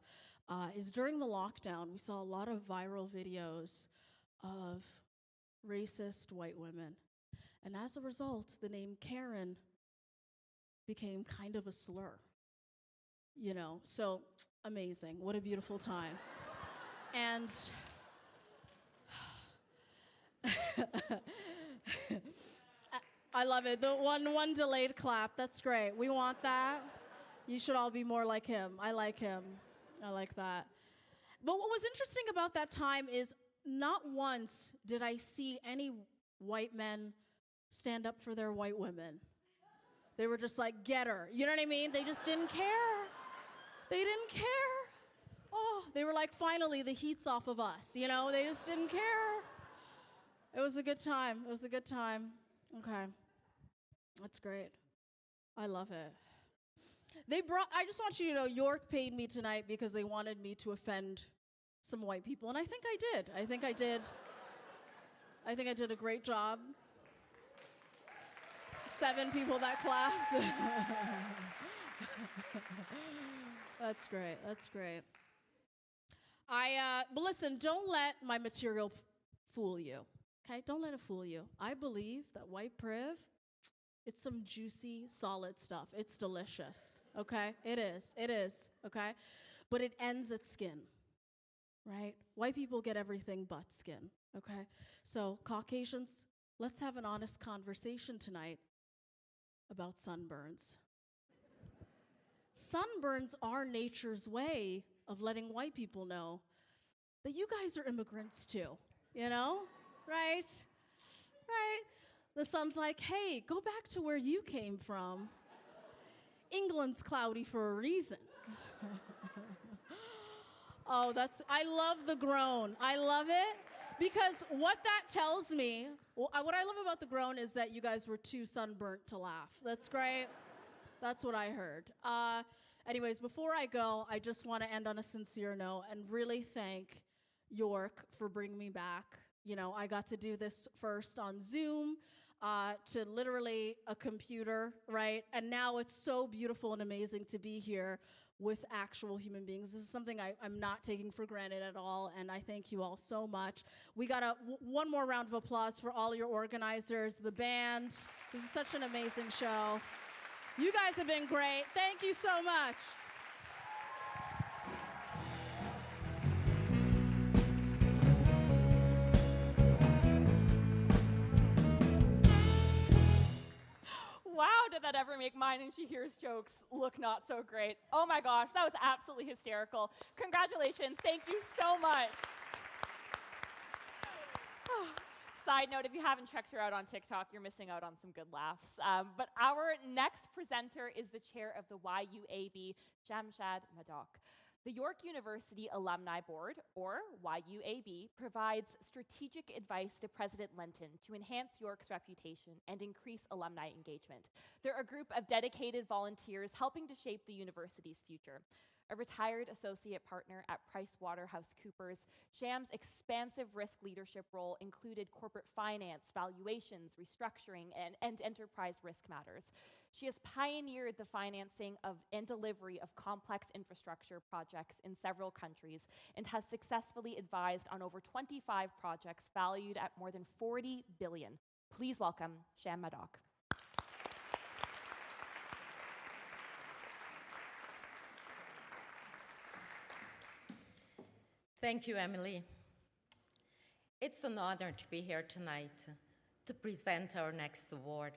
is during the lockdown, we saw a lot of viral videos of racist white women. And as a result, the name Karen became kind of a slur, you know? So amazing. What a beautiful time. And I love it. The one delayed clap. That's great. We want that. You should all be more like him. I like him. I like that. But what was interesting about that time is not once did I see any white men stand up for their white women. They were just like, get her. You know what I mean? They just didn't care. They didn't care. Oh, they were like, finally, the heat's off of us. You know, they just didn't care. It was a good time. It was a good time. Okay. That's great. I love it. I just want you to know, York paid me tonight because they wanted me to offend some white people, and I think I did. I think I did a great job. 7 people that clapped. That's great. That's great. But listen, don't let my material fool you. Okay? Don't let it fool you. I believe that white priv, it's some juicy, solid stuff. It's delicious. Okay? It is. It is. Okay? But it ends at skin. right? White people get everything but skin, okay? So Caucasians, let's have an honest conversation tonight about sunburns. Sunburns are nature's way of letting white people know that you guys are immigrants too, you know? Right? Right? The sun's like, hey, go back to where you came from. England's cloudy for a reason. Oh, I love the groan. I love it because what that tells me, what I love about the groan is that you guys were too sunburnt to laugh. That's great. That's what I heard. Anyways, before I go, I just want to end on a sincere note and really thank York for bringing me back. You know, I got to do this first on Zoom to literally a computer, right? And now it's so beautiful and amazing to be here with actual human beings. This is something I'm not taking for granted at all, and I thank you all so much. We got one more round of applause for all your organizers, the band. This is such an amazing show. You guys have been great. Thank you so much. Wow, did that ever make Mine and She Hears jokes look not so great? Oh my gosh, that was absolutely hysterical. Congratulations, thank you so much. Side note, if you haven't checked her out on TikTok, you're missing out on some good laughs. But our next presenter is the chair of the YUAB, Jamshad Madok. The York University Alumni Board, or YUAB, provides strategic advice to President Linton to enhance York's reputation and increase alumni engagement. They're a group of dedicated volunteers helping to shape the university's future. A retired associate partner at PricewaterhouseCoopers, Sham's expansive risk leadership role included corporate finance, valuations, restructuring, and enterprise risk matters. She has pioneered the financing of and delivery of complex infrastructure projects in several countries and has successfully advised on over 25 projects valued at more than $40 billion. Please welcome Sham Madok. Thank you, Emily. It's an honor to be here tonight to present our next award.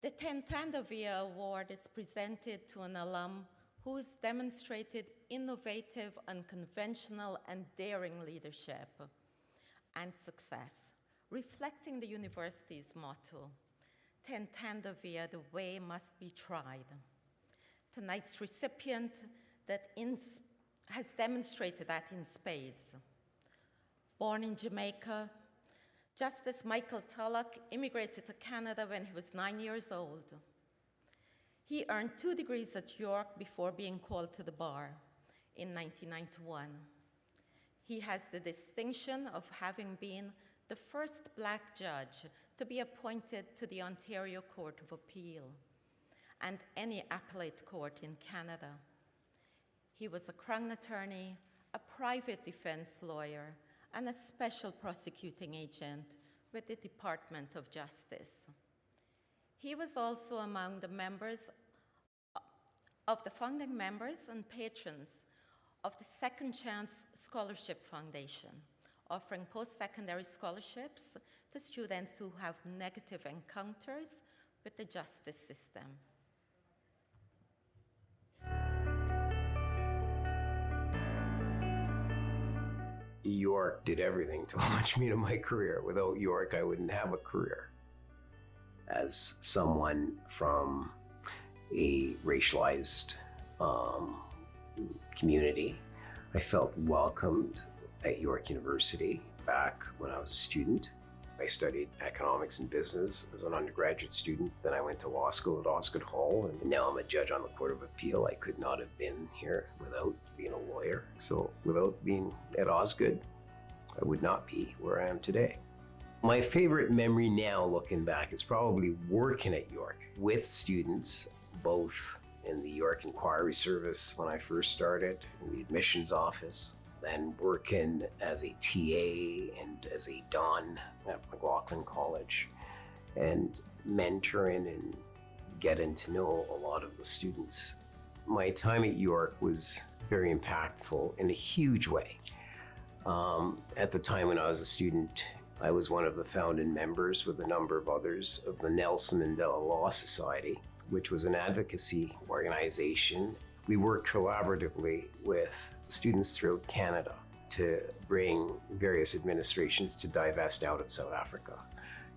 The Tantandavia Award is presented to an alum who has demonstrated innovative, unconventional, and daring leadership and success, reflecting the university's motto, Tantandavia, the way must be tried. Tonight's recipient has demonstrated that in spades. Born in Jamaica, Justice Michael Tulloch immigrated to Canada when he was 9 years old. He earned 2 degrees at York before being called to the bar in 1991. He has the distinction of having been the first Black judge to be appointed to the Ontario Court of Appeal and any appellate court in Canada. He was a Crown attorney, a private defense lawyer, and a special prosecuting agent with the Department of Justice. He was also among the members of the founding members and patrons of the Second Chance Scholarship Foundation, offering post-secondary scholarships to students who have negative encounters with the justice system. York did everything to launch me to my career. Without York, I wouldn't have a career. As someone from a racialized community, I felt welcomed at York University back when I was a student. I studied economics and business as an undergraduate student. Then I went to law school at Osgoode Hall, and now I'm a judge on the Court of Appeal. I could not have been here without being a lawyer. So without being at Osgoode, I would not be where I am today. My favorite memory now, looking back, is probably working at York with students, both in the York Inquiry Service when I first started, in the admissions office, then working as a TA and as a Don at McLaughlin College, and mentoring and getting to know a lot of the students my time at York was very impactful in a huge way. At the time when I was a student, I was one of the founding members with a number of others of the Nelson Mandela Law Society, which was an advocacy organization. We worked collaboratively with students throughout Canada to bring various administrations to divest out of South Africa,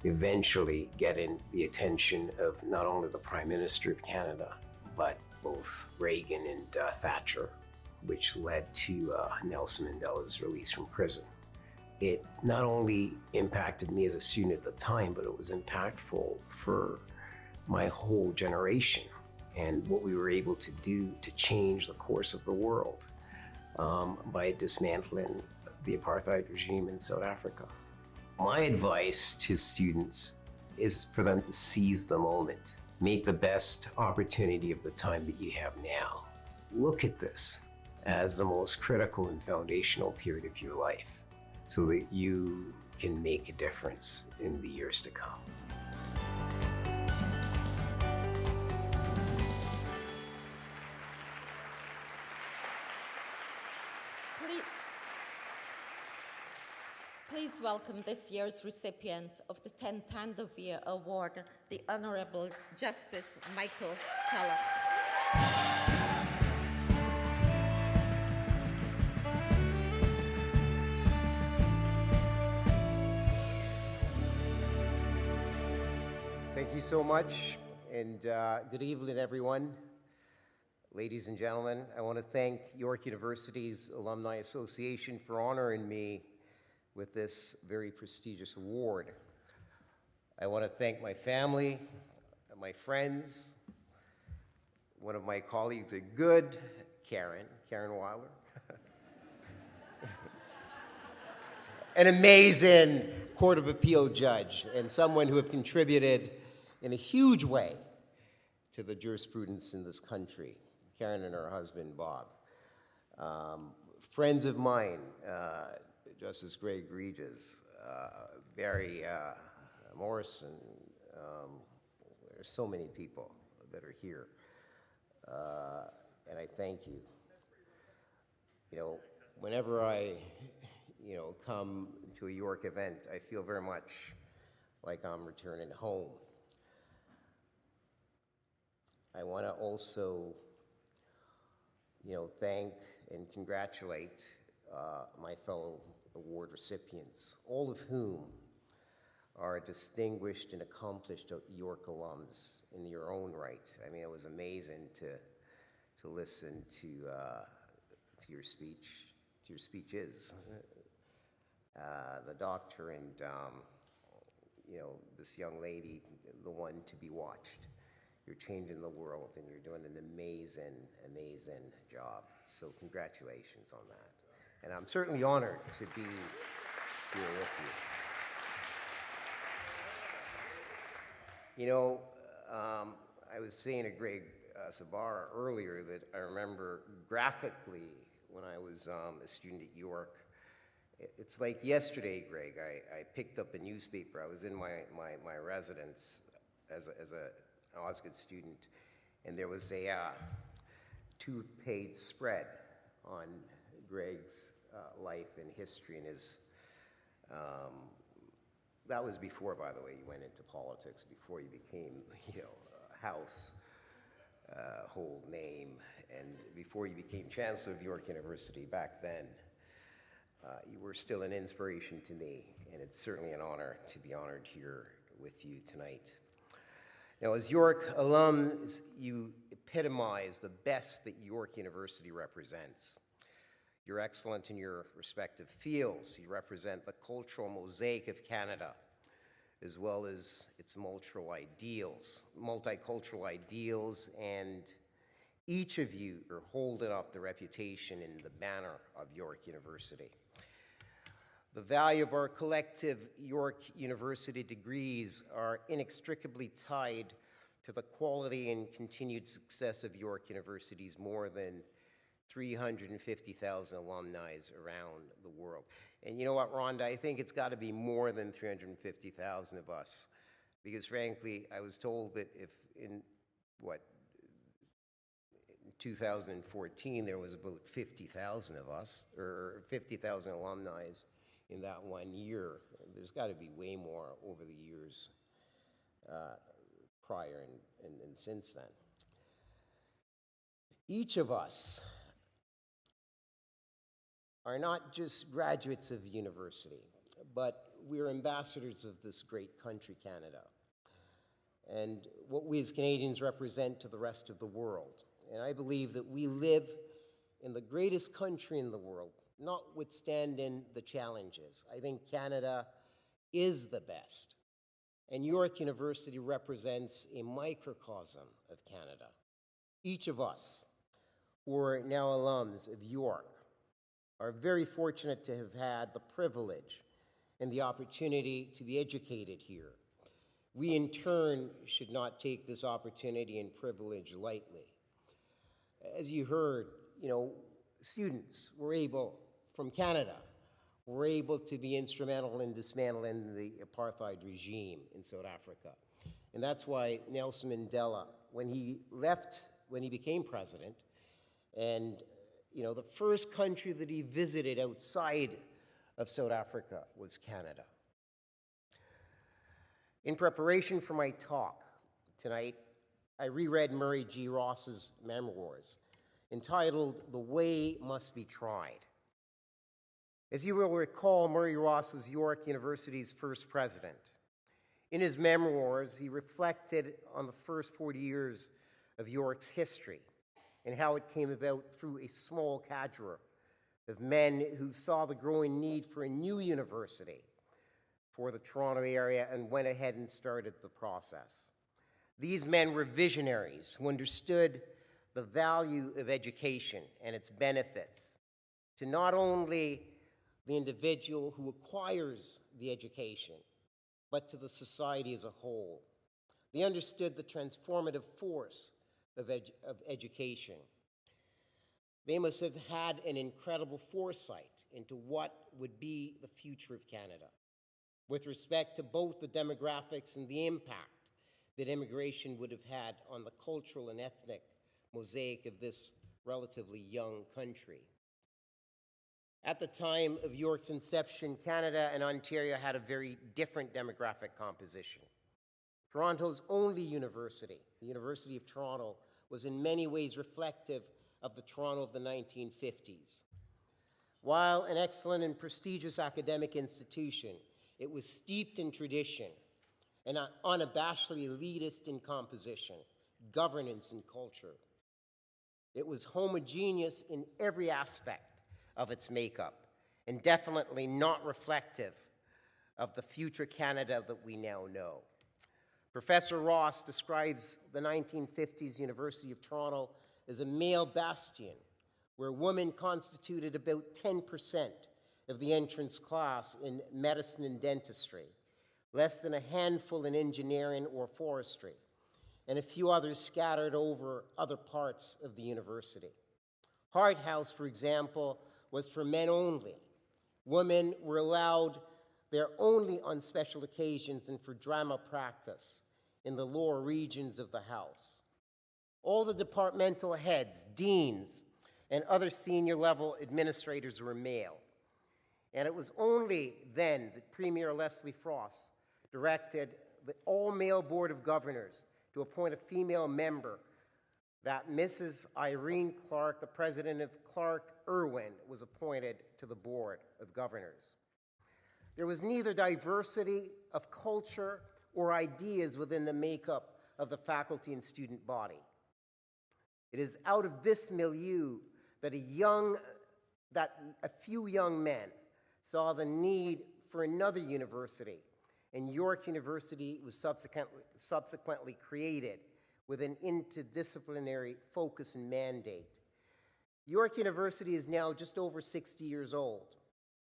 eventually getting the attention of not only the Prime Minister of Canada, but both Reagan and Thatcher, which led to Nelson Mandela's release from prison. It not only impacted me as a student at the time, but it was impactful for my whole generation and what we were able to do to change the course of the world by dismantling the apartheid regime in South Africa. My advice to students is for them to seize the moment, make the best opportunity of the time that you have now. Look at this as the most critical and foundational period of your life so that you can make a difference in the years to come. Please welcome this year's recipient of the 10th Hand of Year Award, the Honorable Justice Michael Tulloch. Thank you so much, and good evening, everyone. Ladies and gentlemen, I want to thank York University's Alumni Association for honoring me with this very prestigious award. I want to thank my family, my friends, one of my colleagues, a good Karen Wilder, an amazing Court of Appeal judge, and someone who have contributed in a huge way to the jurisprudence in this country, Karen and her husband, Bob. Friends of mine, Justice Greg Regis, Barry Morrison, there's so many people that are here, and I thank you. You know, whenever I, come to a York event, I feel very much like I'm returning home. I want to also, thank and congratulate my fellow award recipients, all of whom are distinguished and accomplished York alums in your own right. I mean, it was amazing to listen to your speeches. The doctor and this young lady, the one to be watched. You're changing the world, and you're doing an amazing, amazing job. So congratulations on that. And I'm certainly honored to be here with you. I was saying to Greg Sabara earlier that I remember graphically when I was a student at York. It's like yesterday, Greg, I picked up a newspaper. I was in my residence as an Osgoode student, and there was a two-page spread on Greg's life and history and his, that was before, by the way, you went into politics, before you became, a household name, and before you became Chancellor of York University back then. You were still an inspiration to me, and it's certainly an honor to be honored here with you tonight. Now, as York alums, you epitomize the best that York University represents. You're excellent in your respective fields. You represent the cultural mosaic of Canada, as well as its multicultural ideals, and each of you are holding up the reputation and the banner of York University. The value of our collective York University degrees are inextricably tied to the quality and continued success of York University's more than 350,000 alumni around the world. And you know what, Rhonda, I think it's got to be more than 350,000 of us, because frankly, I was told that if in 2014, there was about 50,000 of us, or 50,000 alumni in that 1 year. There's got to be way more over the years prior and since then. Each of us are not just graduates of university, but we're ambassadors of this great country, Canada, and what we as Canadians represent to the rest of the world. And I believe that we live in the greatest country in the world, notwithstanding the challenges. I think Canada is the best. And York University represents a microcosm of Canada. Each of us, who are now alums of York, are very fortunate to have had the privilege and the opportunity to be educated here. We, in turn, should not take this opportunity and privilege lightly. As you heard, students were able, from Canada, were able to be instrumental in dismantling the apartheid regime in South Africa. And that's why Nelson Mandela, when he became president, and the first country that he visited outside of South Africa was Canada. In preparation for my talk tonight, I reread Murray G. Ross's memoirs entitled The Way Must Be Tried. As you will recall, Murray Ross was York University's first president. In his memoirs, he reflected on the first 40 years of York's history and how it came about through a small cadre of men who saw the growing need for a new university for the Toronto area and went ahead and started the process. These men were visionaries who understood the value of education and its benefits to not only the individual who acquires the education, but to the society as a whole. They understood the transformative force of education. They must have had an incredible foresight into what would be the future of Canada, with respect to both the demographics and the impact that immigration would have had on the cultural and ethnic mosaic of this relatively young country. At the time of York's inception, Canada and Ontario had a very different demographic composition. Toronto's only university, the University of Toronto, was in many ways reflective of the Toronto of the 1950s. While an excellent and prestigious academic institution, it was steeped in tradition and unabashedly elitist in composition, governance, and culture. It was homogeneous in every aspect of its makeup, and definitely not reflective of the future Canada that we now know. Professor Ross describes the 1950s University of Toronto as a male bastion, where women constituted about 10% of the entrance class in medicine and dentistry, less than a handful in engineering or forestry, and a few others scattered over other parts of the university. Hart House, for example, was for men only. Women were allowed there only on special occasions and for drama practice in the lower regions of the house. All the departmental heads, deans, and other senior level administrators were male. And it was only then that Premier Leslie Frost directed the all-male Board of Governors to appoint a female member, that Mrs. Irene Clark, the president of Clark Irwin, was appointed to the Board of Governors. There was neither diversity of culture or ideas within the makeup of the faculty and student body. It is out of this milieu that a few young men saw the need for another university, and York University was subsequently created with an interdisciplinary focus and mandate. York University is now just over 60 years old,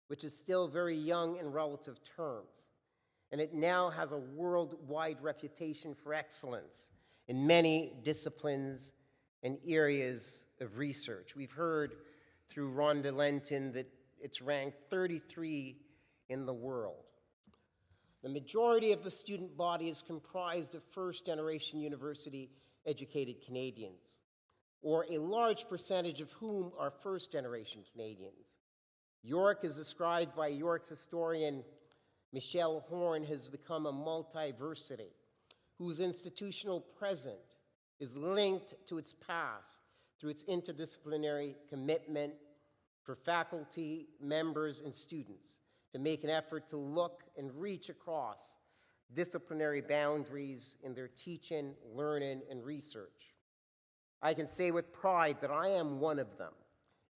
which is still very young in relative terms, and it now has a worldwide reputation for excellence in many disciplines and areas of research. We've heard through Rhonda Lenton that it's ranked 33 in the world. The majority of the student body is comprised of first-generation university-educated Canadians. or a large percentage of whom are first-generation Canadians. York, as described by York's historian Michelle Horn, has become a multiversity whose institutional present is linked to its past through its interdisciplinary commitment for faculty, members, and students to make an effort to look and reach across disciplinary boundaries in their teaching, learning, and research. I can say with pride that I am one of them.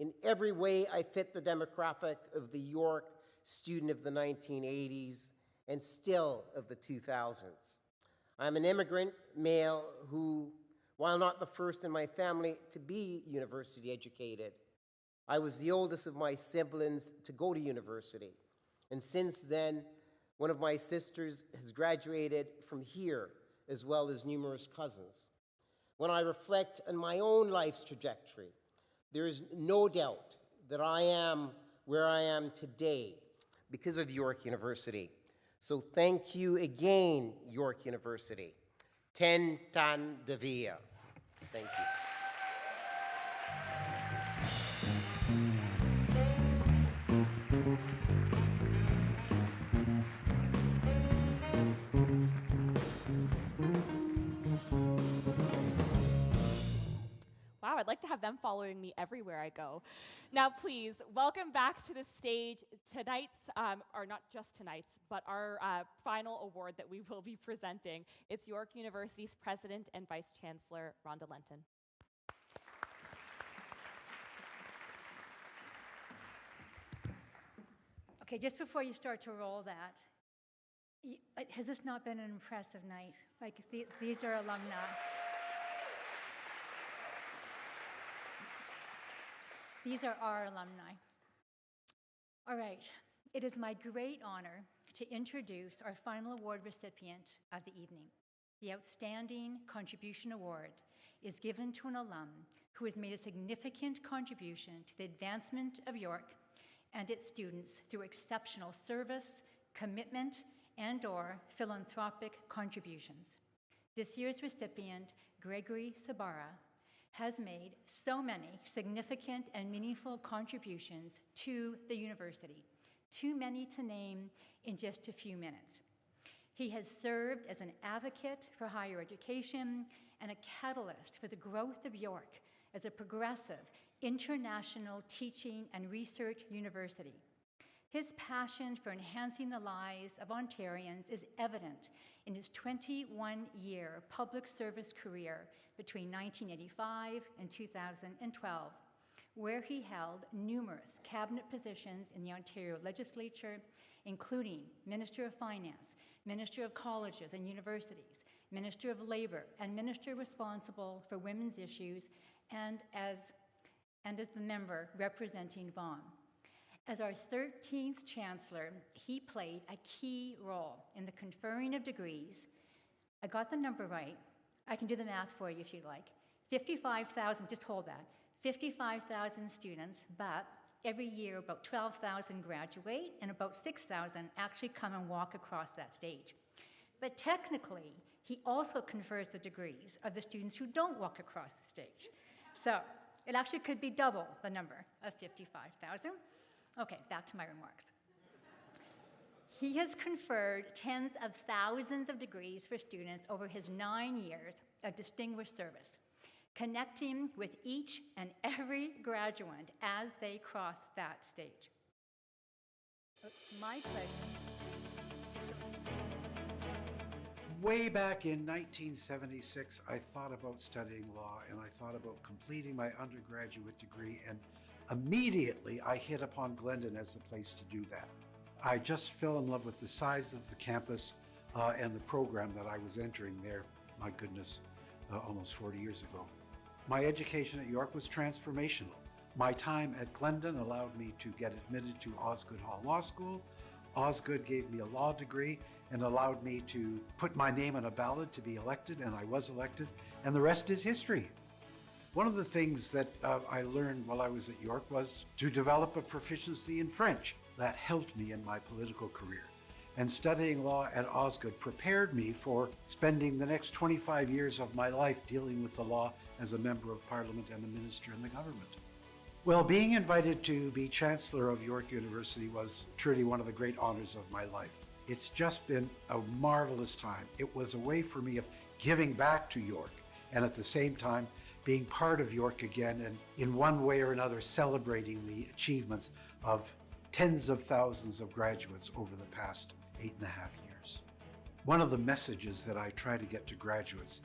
In every way, I fit the demographic of the York student of the 1980s and still of the 2000s. I'm an immigrant male who, while not the first in my family to be university educated, I was the oldest of my siblings to go to university. And since then, one of my sisters has graduated from here, as well as numerous cousins. When I reflect on my own life's trajectory, there is no doubt that I am where I am today because of York University. So thank you again, York University. Ten tan de via. Thank you. Wow, I'd like to have them following me everywhere I go. Now, please, welcome back to the stage tonight's, or not just tonight's, but our final award that we will be presenting. It's York University's President and Vice Chancellor, Rhonda Lenton. Okay, just before you start to roll that, has this not been an impressive night? Like, these are alumni. These are our alumni. All right, it is my great honor to introduce our final award recipient of the evening. The Outstanding Contribution Award is given to an alum who has made a significant contribution to the advancement of York and its students through exceptional service, commitment, and/or philanthropic contributions. This year's recipient, Gregory Sabara, has made so many significant and meaningful contributions to the university, too many to name in just a few minutes. He has served as an advocate for higher education and a catalyst for the growth of York as a progressive, international teaching and research university. His passion for enhancing the lives of Ontarians is evident in his 21-year public service career between 1985 and 2012, where he held numerous cabinet positions in the Ontario Legislature, including Minister of Finance, Minister of Colleges and Universities, Minister of Labour, and Minister responsible for women's issues, and as the member representing Vaughan. As our 13th Chancellor, he played a key role in the conferring of degrees. I got the number right. I can do the math for you if you'd like. 55,000, just hold that, 55,000 students, but every year about 12,000 graduate and about 6,000 actually come and walk across that stage. But technically, he also confers the degrees of the students who don't walk across the stage. So it actually could be double the number of 55,000. Okay, back to my remarks. He has conferred tens of thousands of degrees for students over his 9 years of distinguished service, connecting with each and every graduate as they cross that stage. My pleasure. Way back in 1976, I thought about studying law and I thought about completing my undergraduate degree, and immediately I hit upon Glendon as the place to do that. I just fell in love with the size of the campus and the program that I was entering there, my goodness, almost 40 years ago. My education at York was transformational. My time at Glendon allowed me to get admitted to Osgoode Hall Law School. Osgoode gave me a law degree and allowed me to put my name on a ballot to be elected, and I was elected, and the rest is history. One of the things that I learned while I was at York was to develop a proficiency in French. That helped me in my political career. and studying law at Osgoode prepared me for spending the next 25 years of my life dealing with the law as a member of Parliament and a minister in the government. Well, being invited to be Chancellor of York University was truly one of the great honors of my life. It's just been a marvelous time. It was a way for me of giving back to York and at the same time being part of York again and in one way or another celebrating the achievements of tens of thousands of graduates over the past 8.5 years. One of the messages that I try to get to graduates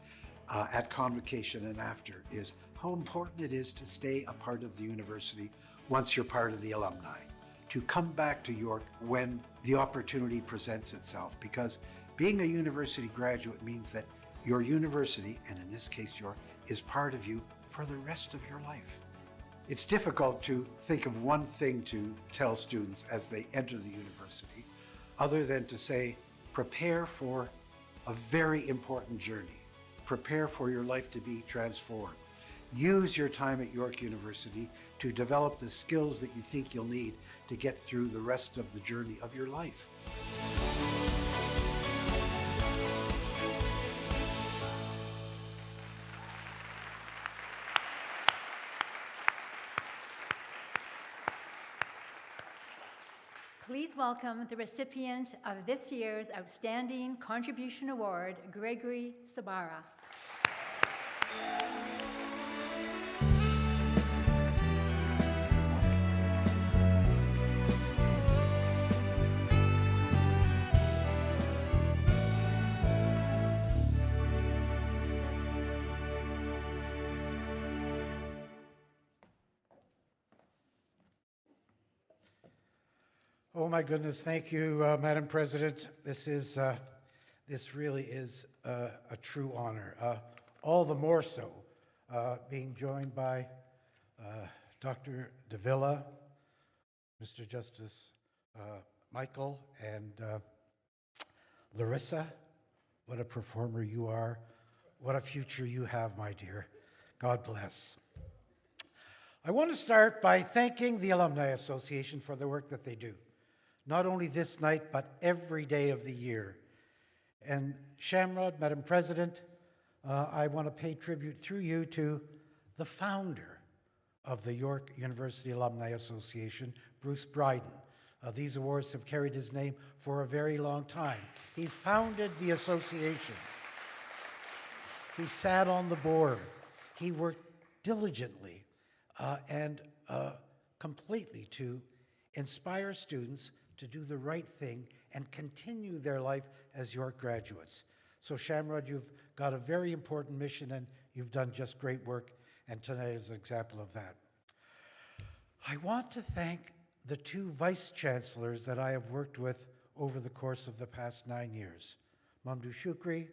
at convocation and after is how important it is to stay a part of the university once you're part of the alumni, to come back to York when the opportunity presents itself, because being a university graduate means that your university, and in this case York, is part of you for the rest of your life. It's difficult to think of one thing to tell students as they enter the university, other than to say, prepare for a very important journey. Prepare for your life to be transformed. Use your time at York University to develop the skills that you think you'll need to get through the rest of the journey of your life. Please welcome the recipient of this year's Outstanding Contribution Award, Gregory Sabara. Oh my goodness, thank you, Madam President. This really is a true honor. All the more so, being joined by Dr. Davila, Mr. Justice Michael, and Larissa. What a performer you are. What a future you have, my dear. God bless. I want to start by thanking the Alumni Association for the work that they do. Not only this night, but every day of the year. And Shamrod, Madam President, I want to pay tribute through you to the founder of the York University Alumni Association, Bruce Bryden. These awards have carried his name for a very long time. He founded the association. He sat on the board. He worked diligently and completely to inspire students to do the right thing and continue their life as York graduates. So Shamrod, you've got a very important mission and you've done just great work, and tonight is an example of that. I want to thank the two vice chancellors that I have worked with over the course of the past 9 years, Mamdouh Shukri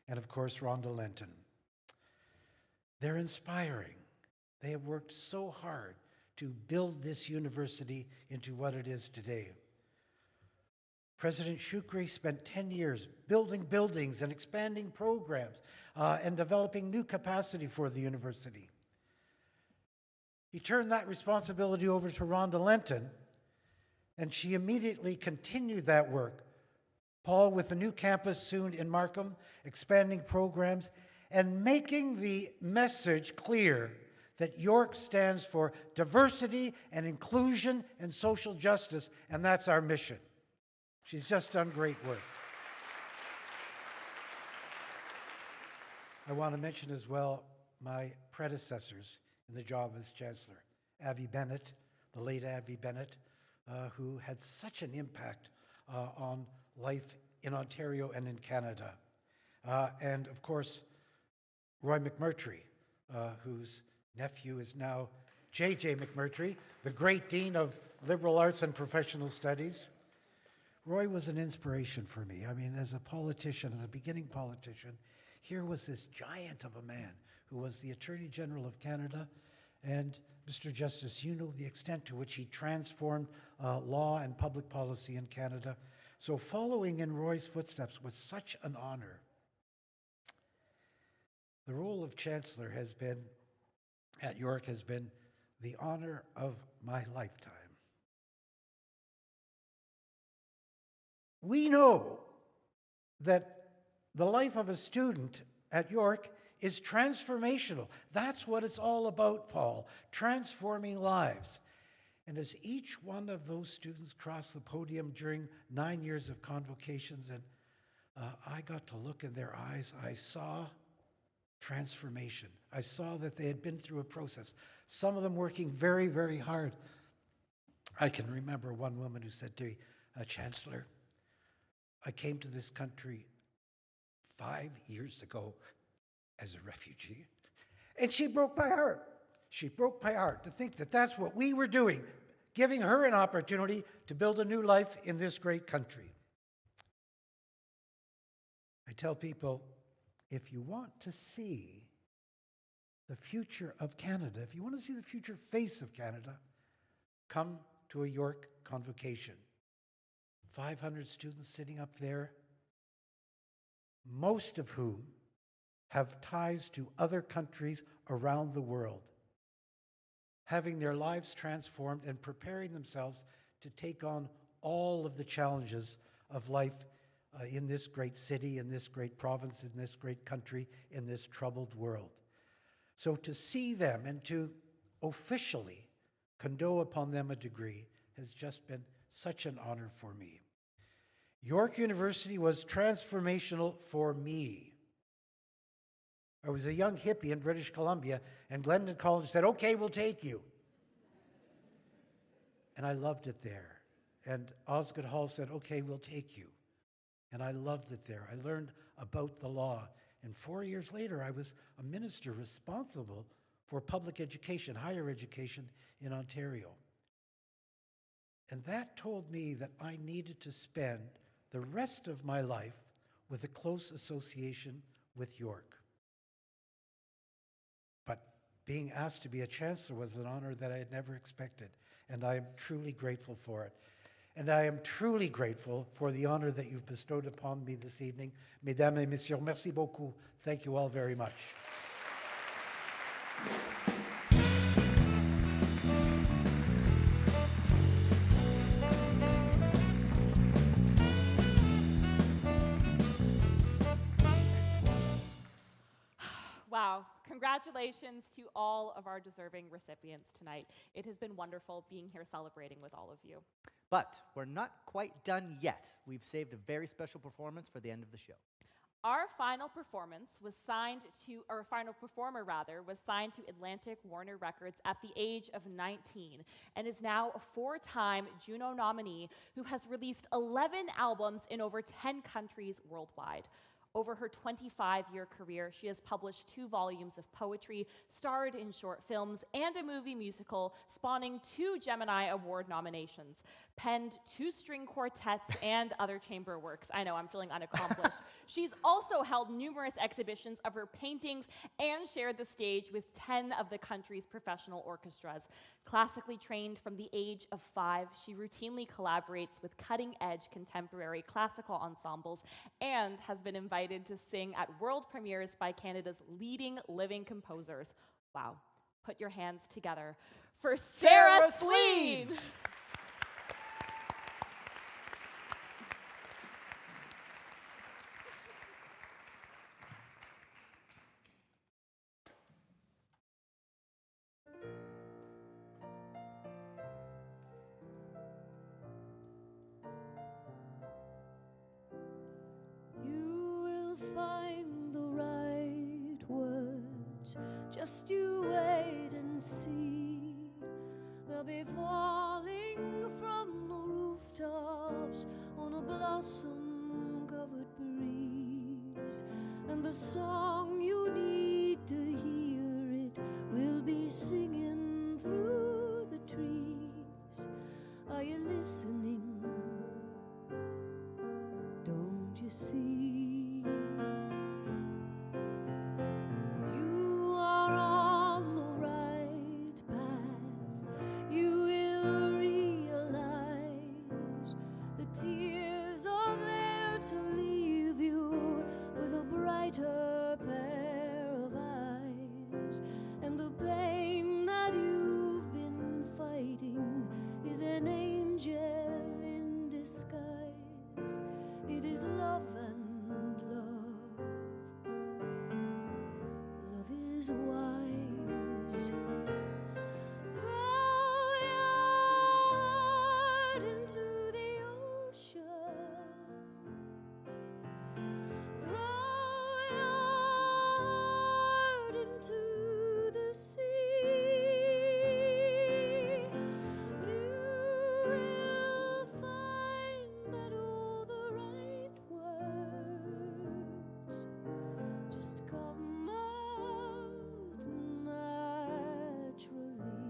and of course Rhonda Lenton. They're inspiring. They have worked so hard to build this university into what it is today. President Shukri spent 10 years building buildings and expanding programs and developing new capacity for the university. He turned that responsibility over to Rhonda Lenton, and she immediately continued that work. Paul, with the new campus soon in Markham, expanding programs and making the message clear that York stands for diversity and inclusion and social justice, and that's our mission. She's just done great work. I want to mention as well my predecessors in the job as Chancellor, Avi Bennett, the late Avi Bennett, who had such an impact on life in Ontario and in Canada. And of course, Roy McMurtry, whose nephew is now J.J. McMurtry, the great Dean of Liberal Arts and Professional Studies. Roy was an inspiration for me. I mean, as a politician, as a beginning politician, here was this giant of a man who was the Attorney General of Canada. And Mr. Justice, you know the extent to which he transformed law and public policy in Canada. So following in Roy's footsteps was such an honor. The role of Chancellor has been, at York, has been the honor of my lifetime. We know that the life of a student at York is transformational. That's what it's all about, Paul, transforming lives. And as each one of those students crossed the podium during 9 years of convocations, and I got to look in their eyes, I saw transformation. I saw that they had been through a process, some of them working very, very hard. I can remember one woman who said to me, Chancellor, I came to this country 5 years ago as a refugee, and she broke my heart. She broke my heart to think that that's what we were doing, giving her an opportunity to build a new life in this great country. I tell people, if you want to see the future of Canada, if you want to see the future face of Canada, come to a York convocation. 500 students sitting up there, most of whom have ties to other countries around the world, having their lives transformed and preparing themselves to take on all of the challenges of life in this great city, in this great province, in this great country, in this troubled world. So to see them and to officially condow upon them a degree has just been such an honor for me. York University was transformational for me. I was a young hippie in British Columbia, and Glendon College said, okay, we'll take you. And I loved it there. And Osgoode Hall said, okay, we'll take you. And I loved it there. I learned about the law. And 4 years later, I was a minister responsible for public education, higher education in Ontario. And that told me that I needed to spend the rest of my life with a close association with York. But being asked to be a chancellor was an honor that I had never expected, and I am truly grateful for it. And I am truly grateful for the honor that you've bestowed upon me this evening. Mesdames et messieurs, merci beaucoup. Thank you all very much. Wow. Congratulations to all of our deserving recipients tonight. It has been wonderful being here celebrating with all of you. But we're not quite done yet. We've saved a very special performance for the end of the show. Our final performer was signed to Atlantic Warner Records at the age of 19 and is now a 4-time Juno nominee who has released 11 albums in over 10 countries worldwide. Over her 25-year career, she has published 2 volumes of poetry, starred in short films, and a movie musical, spawning 2 Gemini Award nominations, penned 2 string quartets and other chamber works. I know, I'm feeling unaccomplished. She's also held numerous exhibitions of her paintings and shared the stage with 10 of the country's professional orchestras. Classically trained from the age of 5, she routinely collaborates with cutting-edge contemporary classical ensembles and has been invited to sing at world premieres by Canada's leading living composers. Wow. Put your hands together for Sarah Slean! Just you wait and see. They'll be falling from the rooftops on a blossom-covered breeze. And the song you need to hear it will be singing through the trees. Are you listening? Don't you see? Tears are there to leave you with a brighter pair of eyes, and the pain is wise. Throw your heart into the ocean. Throw your heart into the sea. You will find that all the right words just come out naturally.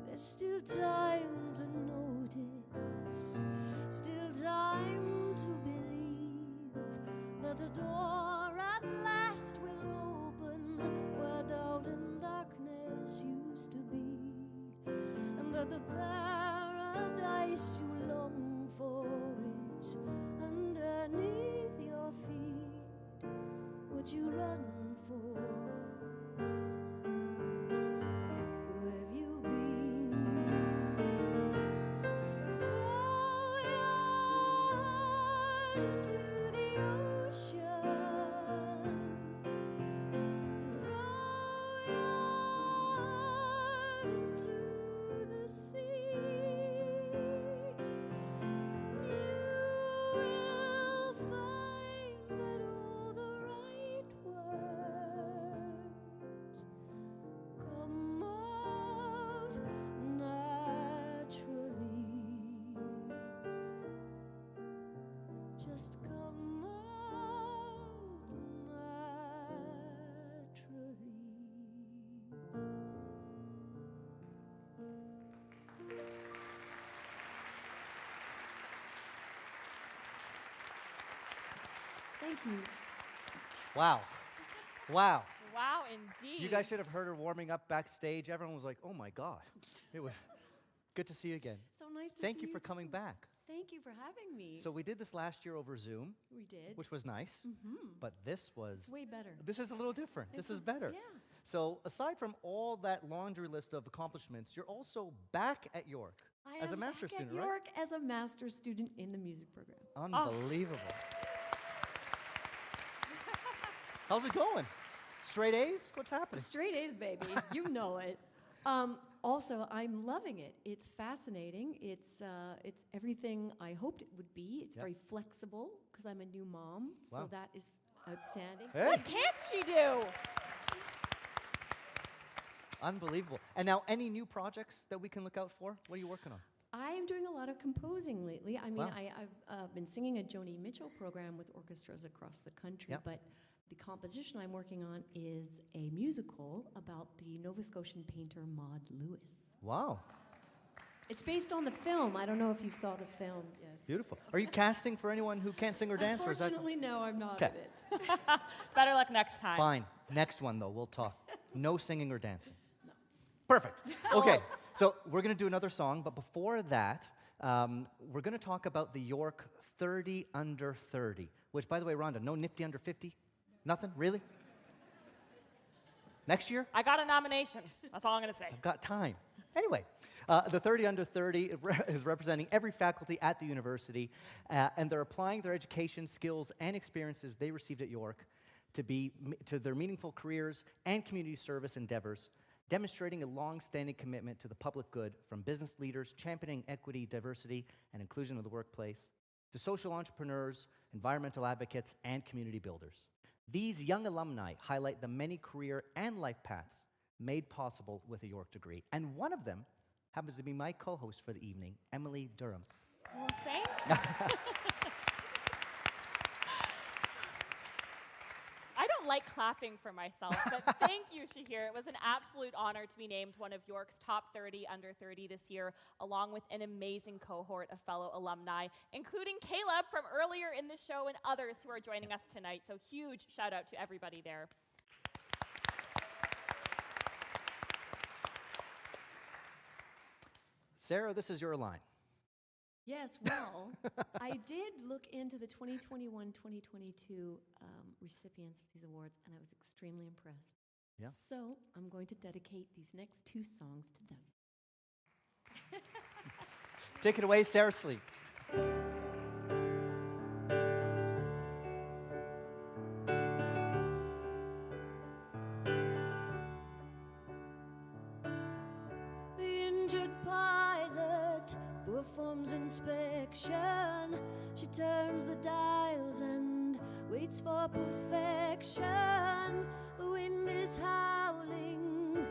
There's still time to notice, still time to believe that the door at last will open where doubt and darkness used to be, and that the paradise you long for is underneath your feet. What you run for? Where have you been? Throw your heart into the ocean. Throw your heart into the sea. You will find that all the right words come out naturally. Just come out naturally. Thank you. Wow. Wow. Wow, indeed. You guys should have heard her warming up backstage. Everyone was like, oh my God. It was good to see you again. So nice to Thank see you you for coming too. back. Thank you for having me. So we did this last year over Zoom. We did. Which was nice. Mhm. But this was... It's way better. This is a little different. This is It's- better. yeah. So aside from all that laundry list of accomplishments, you're also back at York I as a am master's back at student, right? York as a master's student in the music program. Unbelievable. How's it going? Straight A's? What's happening? Straight A's, baby. You know it. Also, I'm loving it. It's fascinating. It's everything I hoped it would be. It's Yep. very flexible because I'm a new mom, Wow. so that is outstanding. Hey. What can't she do? Unbelievable. And now, any new projects that we can look out for? What are you working on? I am doing a lot of composing lately. I mean, Wow. I've been singing a Joni Mitchell program with orchestras across the country, Yep. but the composition I'm working on is a musical about the Nova Scotian painter Maud Lewis. Wow. It's based on the film. I don't know if you saw the film. Yes. Beautiful. Are you casting for anyone who can't sing or dance? Or is that... Unfortunately, no, I'm not Okay. in it. Better luck next time. Fine. Next one, though. We'll talk. No singing or dancing. No. Perfect. Okay. So we're going to do another song, but before that, we're going to talk about the York 30 Under 30, which, by the way, Rhonda, no nifty under 50? Nothing? Really? Next year? I got a nomination. That's all I'm going to say. I've got time. Anyway, the 30 Under 30 is representing every faculty at the university, and they're applying their education, skills, and experiences they received at York to their meaningful careers and community service endeavors, demonstrating a long-standing commitment to the public good from business leaders championing equity, diversity, and inclusion of the workplace, to social entrepreneurs, environmental advocates, and community builders. These young alumni highlight the many career and life paths made possible with a York degree. And one of them happens to be my co-host for the evening, Emily Durham. Well, thank you. I don't like clapping for myself, but thank you, Shahir. It was an absolute honor to be named one of York's top 30 under 30 this year, along with an amazing cohort of fellow alumni, including Caleb from earlier in the show and others who are joining us tonight. So huge shout out to everybody there. Sarah, this is your line. Yes, well, I did look into the 2021-2022 recipients of these awards, and I was extremely impressed. Yeah. So I'm going to dedicate these next two songs to them. Take it away, Sarah Sleep. The injured pilot performs inspection. She turns the dials and waits for perfection. The wind is howling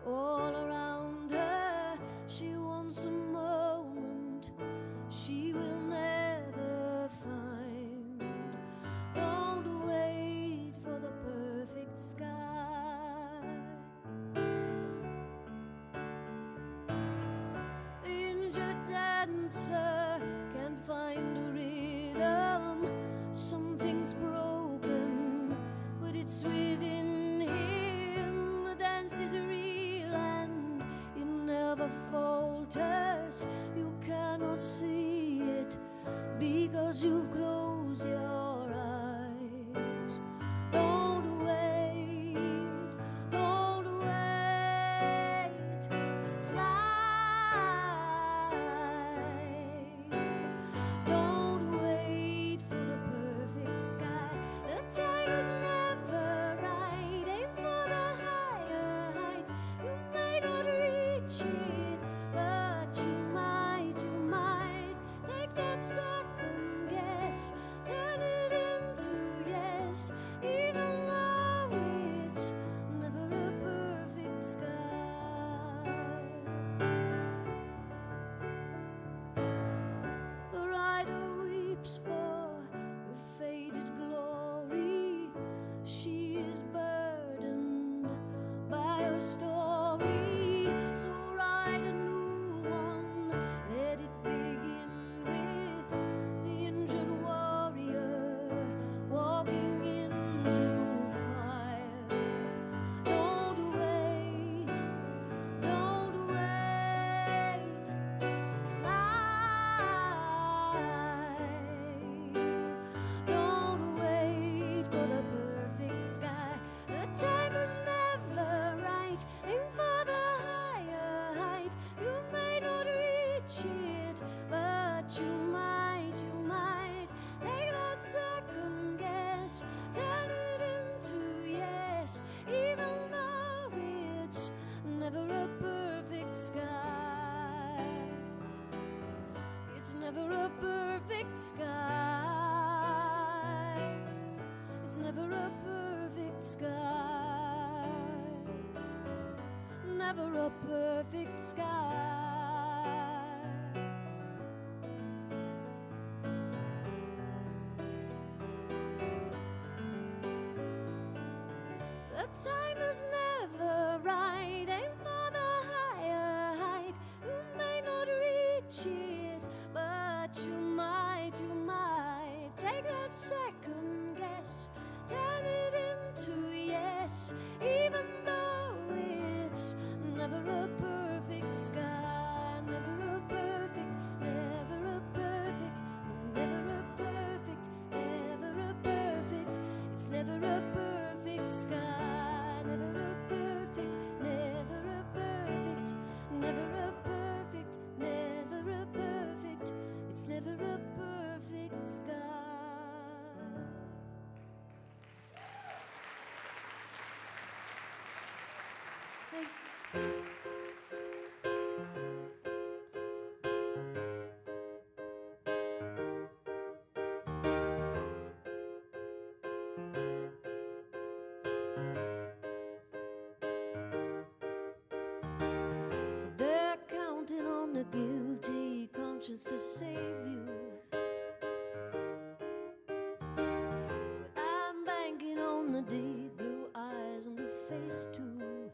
all around her. She wants a moment she will never find. Don't wait for the perfect sky. The injured dancer can't find a rhythm. Something's broken, but it's within him. The dance is real and it never falters. You cannot see it because you've closed your eyes. Don't wait, don't wait, fly. Don't wait for the perfect sky. The time is never right. Aim for the higher height. You may not reach it, but you might, you might. Take that second guess, turn it into yes, even though it's never a perfect sky. The rider weeps for her faded glory. She is burdened by her story. So write a new one, let it begin with the injured warrior walking into fire. Don't wait, don't wait, fly. Don't wait for the perfect sky. The time is never right. Aim for the higher height. You may not reach it, but you might, you might. Take that second guess, turn it into yes, even though it's never a perfect sky. It's never a perfect sky. It's never a perfect sky. Never a perfect sky. The time is never right. Aim for the higher height. You may not reach it, but you might, you might. Take that second guess, turn it into yes, even though it's never a perfect sky. Never a perfect, never a perfect, never a perfect, never a perfect. It's never a perfect sky. Never a perfect, never a perfect, never a perfect, never a perfect. It's never a perfect sky. They're counting on a guilty conscience to save you, but I'm banking on the deep blue eyes and the face too.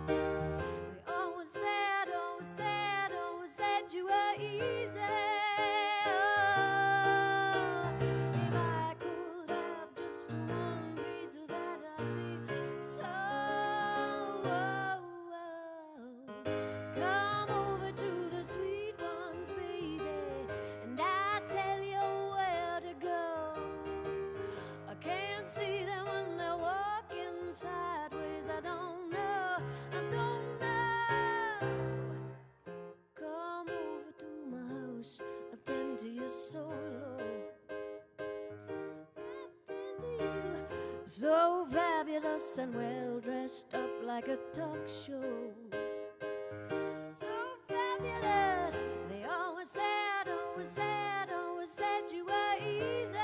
They always said, always said, always said you were easy. If I could have just one piece of that, I'd be so. Come over to the sweet ones, baby, and I tell you where to go. so fabulous and well dressed up like a talk show. So fabulous, they always said, always said, always said you were easy.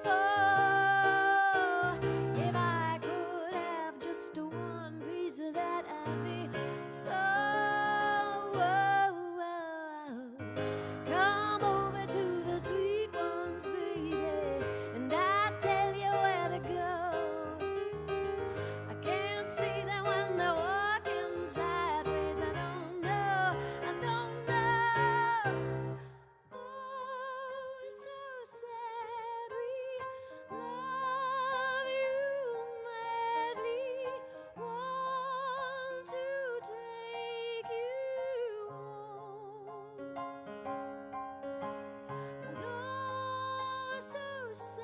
Oh, if I could have just one piece of that, I'd be so. Come over to the sweet ones, baby, and I tell you where to go. I can't see them when they're walking sideways. I don't know, I don't know. Oh, it's so sad. We love you madly, want to take you home. And oh, so sad.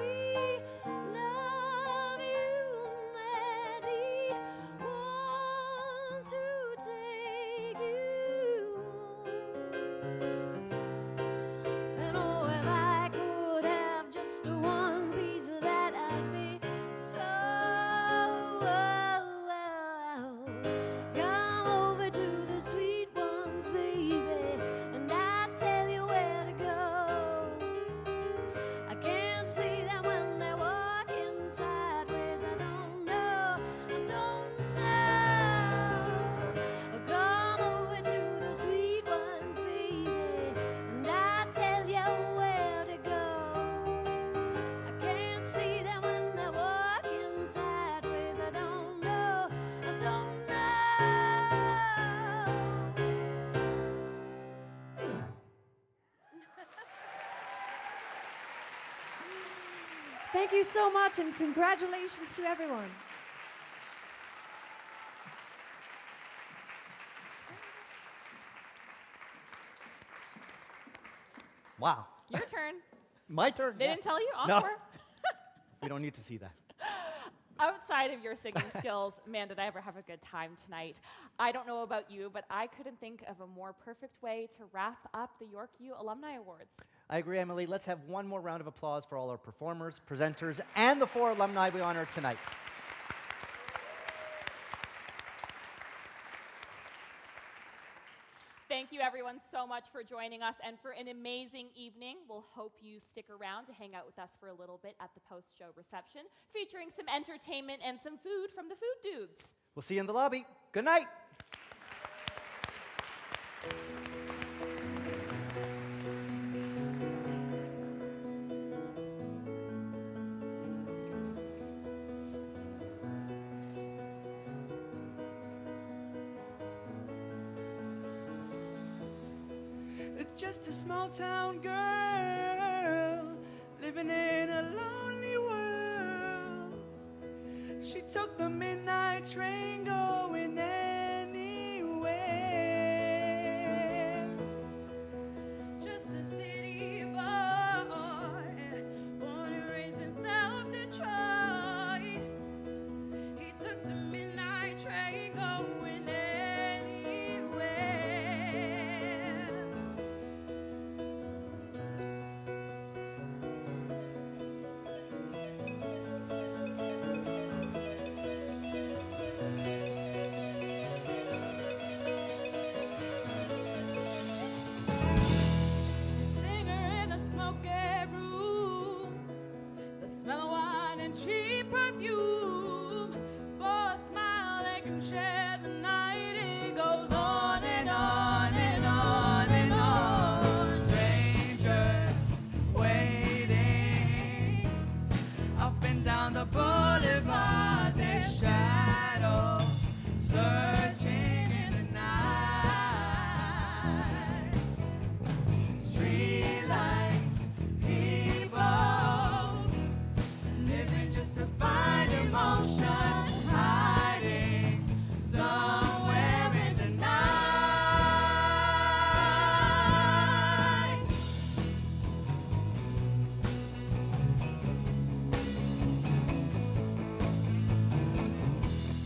We love you madly, want to take you home. And oh, if I could have just one piece of that, I'd be so. Come over to the sweet ones, baby, and I tell you where to go. I can't see them when they're walking sideways. I don't know, I don't know. Come over to the sweet ones, baby, and I tell you where to go. I can't see them when they're walking sideways. I don't know, I don't know. Thank you so much, and congratulations to everyone. Wow. Your turn. My turn. They yeah. didn't tell you? No. Encore? We don't need to see that. Outside of your singing skills, man, did I ever have a good time tonight. I don't know about you, but I couldn't think of a more perfect way to wrap up the York U Alumni Awards. I agree, Emily. Let's have one more round of applause for all our performers, presenters, and the 4 alumni we honored tonight. Thank you, everyone, so much for joining us and for an amazing evening. We'll hope you stick around to hang out with us for a little bit at the post-show reception, featuring some entertainment and some food from the Food Dudes. We'll see you in the lobby. Good night. Just a small town girl living in a lonely world. She took the midnight train going anywhere. Just a city boy, born and raised in South Detroit. He took the midnight train going anywhere. Singer in a smoky room, the smell of wine and cheap perfume. For a smile they can share the night. It goes on and on and on and on. Strangers waiting up and down the boulevard. Their shadows searching in the night. Streetlights, people living just to find emotion, hiding somewhere in the night.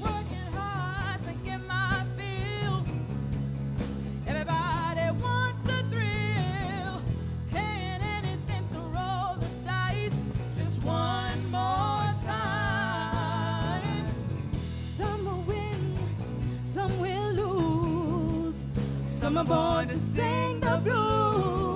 Working hard to get Some are born to sing the blues.